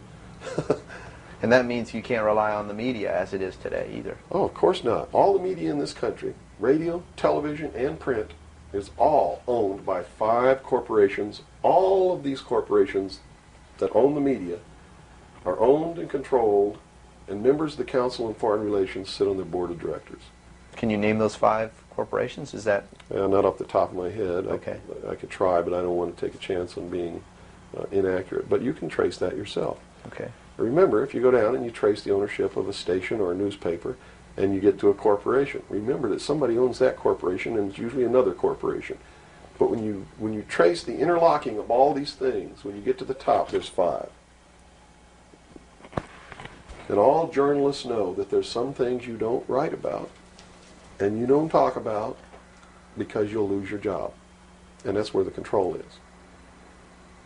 And that means you can't rely on the media as it is today either. Oh, of course not. All the media in this country, radio, television, and print, is all owned by 5 corporations. All of these corporations that own the media are owned and controlled, and members of the Council on Foreign Relations sit on their board of directors. Can you name those 5 corporations? Is that... Not off the top of my head. Okay. I could try, but I don't want to take a chance on being inaccurate. But you can trace that yourself. Okay. Remember, if you go down and you trace the ownership of a station or a newspaper, and you get to a corporation, remember that somebody owns that corporation, and it's usually another corporation. But when you trace the interlocking of all these things, when you get to the top, there's 5. And all journalists know that there's some things you don't write about, and you don't talk about, because you'll lose your job. And that's where the control is.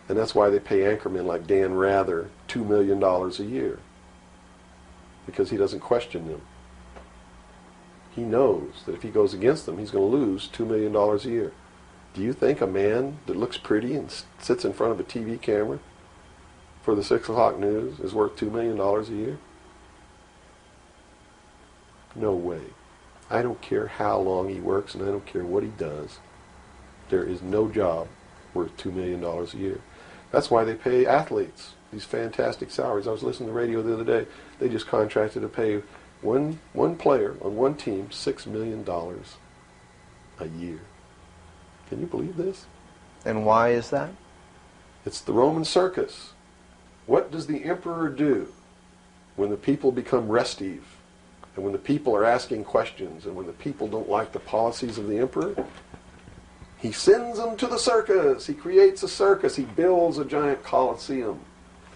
And that's why they pay anchormen like Dan Rather $2 million a year. Because he doesn't question them. He knows that if he goes against them, he's going to lose $2 million a year. Do you think a man that looks pretty and sits in front of a TV camera for the 6 o'clock news is worth $2 million a year? No way. I don't care how long he works and I don't care what he does. There is no job worth $2 million a year. That's why they pay athletes these fantastic salaries. I was listening to the radio the other day. They just contracted to pay one player on one team $6 million a year. Can you believe this? And why is that? It's the Roman circus. What does the emperor do when the people become restive? And when the people are asking questions, and when the people don't like the policies of the emperor? He sends them to the circus. He creates a circus. He builds a giant coliseum.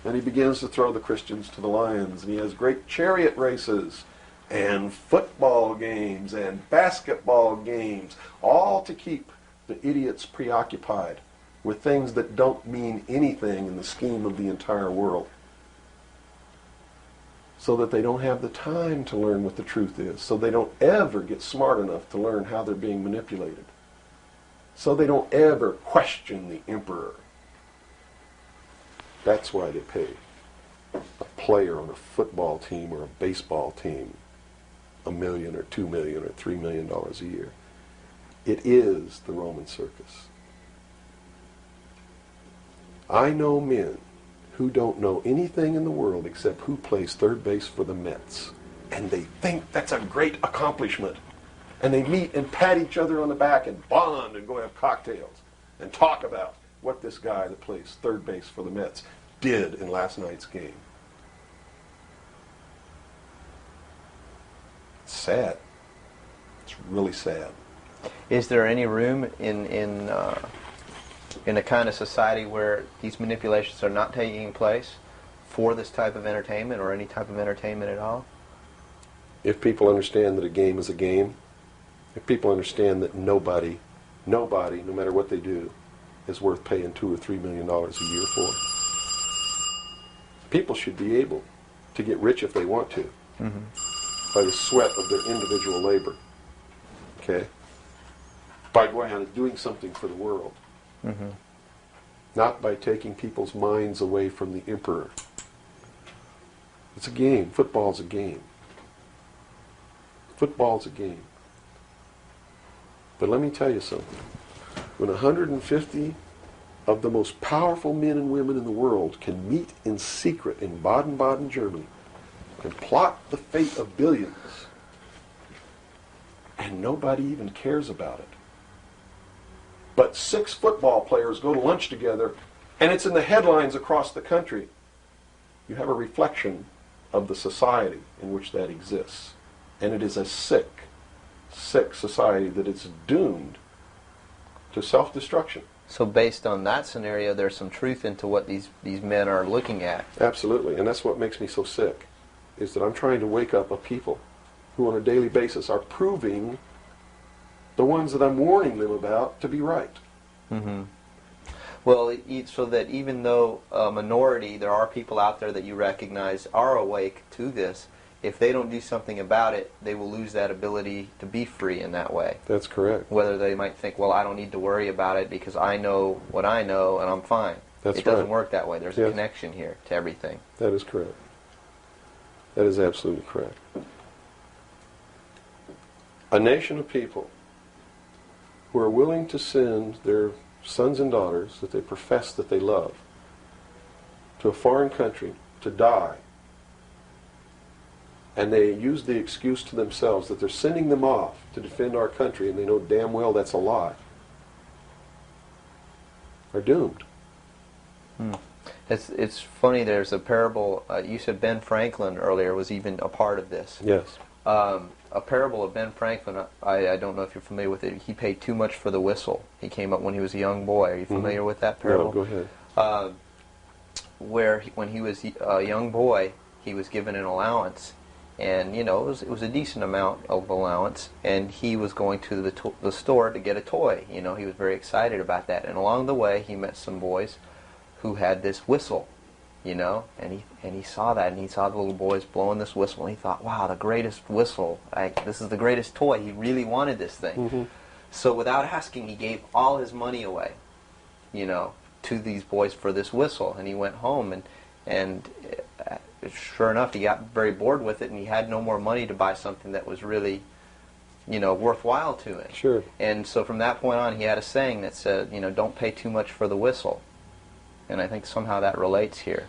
And he begins to throw the Christians to the lions. And he has great chariot races and football games and basketball games, all to keep the idiots preoccupied with things that don't mean anything in the scheme of the entire world, so that they don't have the time to learn what the truth is, so they don't ever get smart enough to learn how they're being manipulated, so they don't ever question the emperor. That's why they pay a player on a football team or a baseball team $1 million or $2 million or $3 million a year. It is the Roman circus. I know men who don't know anything in the world except who plays third base for the Mets. And they think that's a great accomplishment. And they meet and pat each other on the back and bond and go have cocktails and talk about what this guy that plays third base for the Mets did in last night's game. It's sad. It's really sad. Is there any room in a kind of society where these manipulations are not taking place for this type of entertainment or any type of entertainment at all? If people understand that a game is a game, if people understand that nobody, no matter what they do, is worth paying $2 or $3 million a year for, people should be able to get rich if they want to, by the sweat of their individual labor. Okay? By going out and doing something for the world. Not by taking people's minds away from the emperor. It's a game. Football's a game. Football's a game. But let me tell you something. When 150 of the most powerful men and women in the world can meet in secret in Baden-Baden, Germany, and plot the fate of billions, and nobody even cares about it, but 6 football players go to lunch together, and it's in the headlines across the country, you have a reflection of the society in which that exists. And it is a sick society that is doomed to self-destruction. So based on that scenario, there's some truth into what these men are looking at. Absolutely, and that's what makes me so sick, is that I'm trying to wake up a people who on a daily basis are proving the ones that I'm warning them about to be right. Well, so that even though a minority, there are people out there that you recognize are awake to this, if they don't do something about it, they will lose that ability to be free in that way. That's correct. Whether they might think, well, I don't need to worry about it because I know what I know and I'm fine. That's It doesn't right. work that way. There's a connection here to everything. That is correct. That is absolutely correct. A nation of people who are willing to send their sons and daughters that they profess that they love to a foreign country to die, and they use the excuse to themselves that they're sending them off to defend our country, and they know damn well that's a lie, are doomed. It's funny, there's a parable, you said Ben Franklin earlier was even a part of this. Yes. A parable of Ben Franklin, I don't know if you're familiar with it. He paid too much for the whistle. He came up when he was a young boy. Are you familiar with that parable? No, go ahead. Where when he was a young boy, he was given an allowance, and you know it was a decent amount of allowance, and he was going to the store to get a toy. You know, he was very excited about that, and along the way he met some boys who had this whistle, you know, and he saw that, and he saw the little boys blowing this whistle, and he thought, wow, the greatest whistle, this is the greatest toy. He really wanted this thing. Mm-hmm. So without asking, he gave all his money away, you know, to these boys for this whistle, and he went home, and sure enough, he got very bored with it, and he had no more money to buy something that was really, you know, worthwhile to him. Sure. And so from that point on, he had a saying that said, you know, don't pay too much for the whistle. And I think somehow that relates here.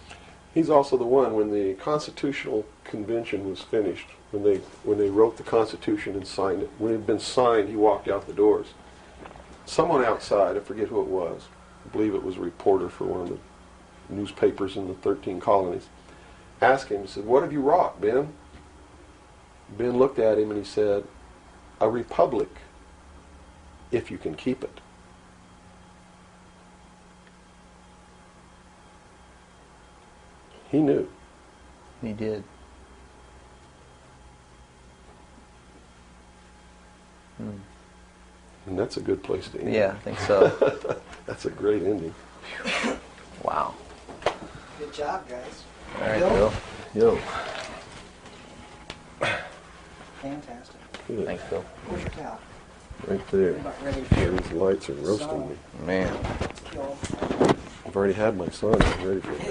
He's also the one, when the Constitutional Convention was finished, when they wrote the Constitution and signed it, when it had been signed, he walked out the doors. Someone outside, I forget who it was, I believe it was a reporter for one of the newspapers in the 13 colonies, asked him, he said, "What have you wrought, Ben?" Ben looked at him and he said, "A republic, if you can keep it." He knew. He did. And that's a good place to end. Yeah, I think so. That's a great ending. Wow. Good job, guys. All right, Bill? Bill. Yo. Fantastic. Good. Thanks, Bill. Where's your towel? Right there. I'm about ready Yeah, to these lights are roasting me. Man. kill. I've already had my son. I'm ready for a bath.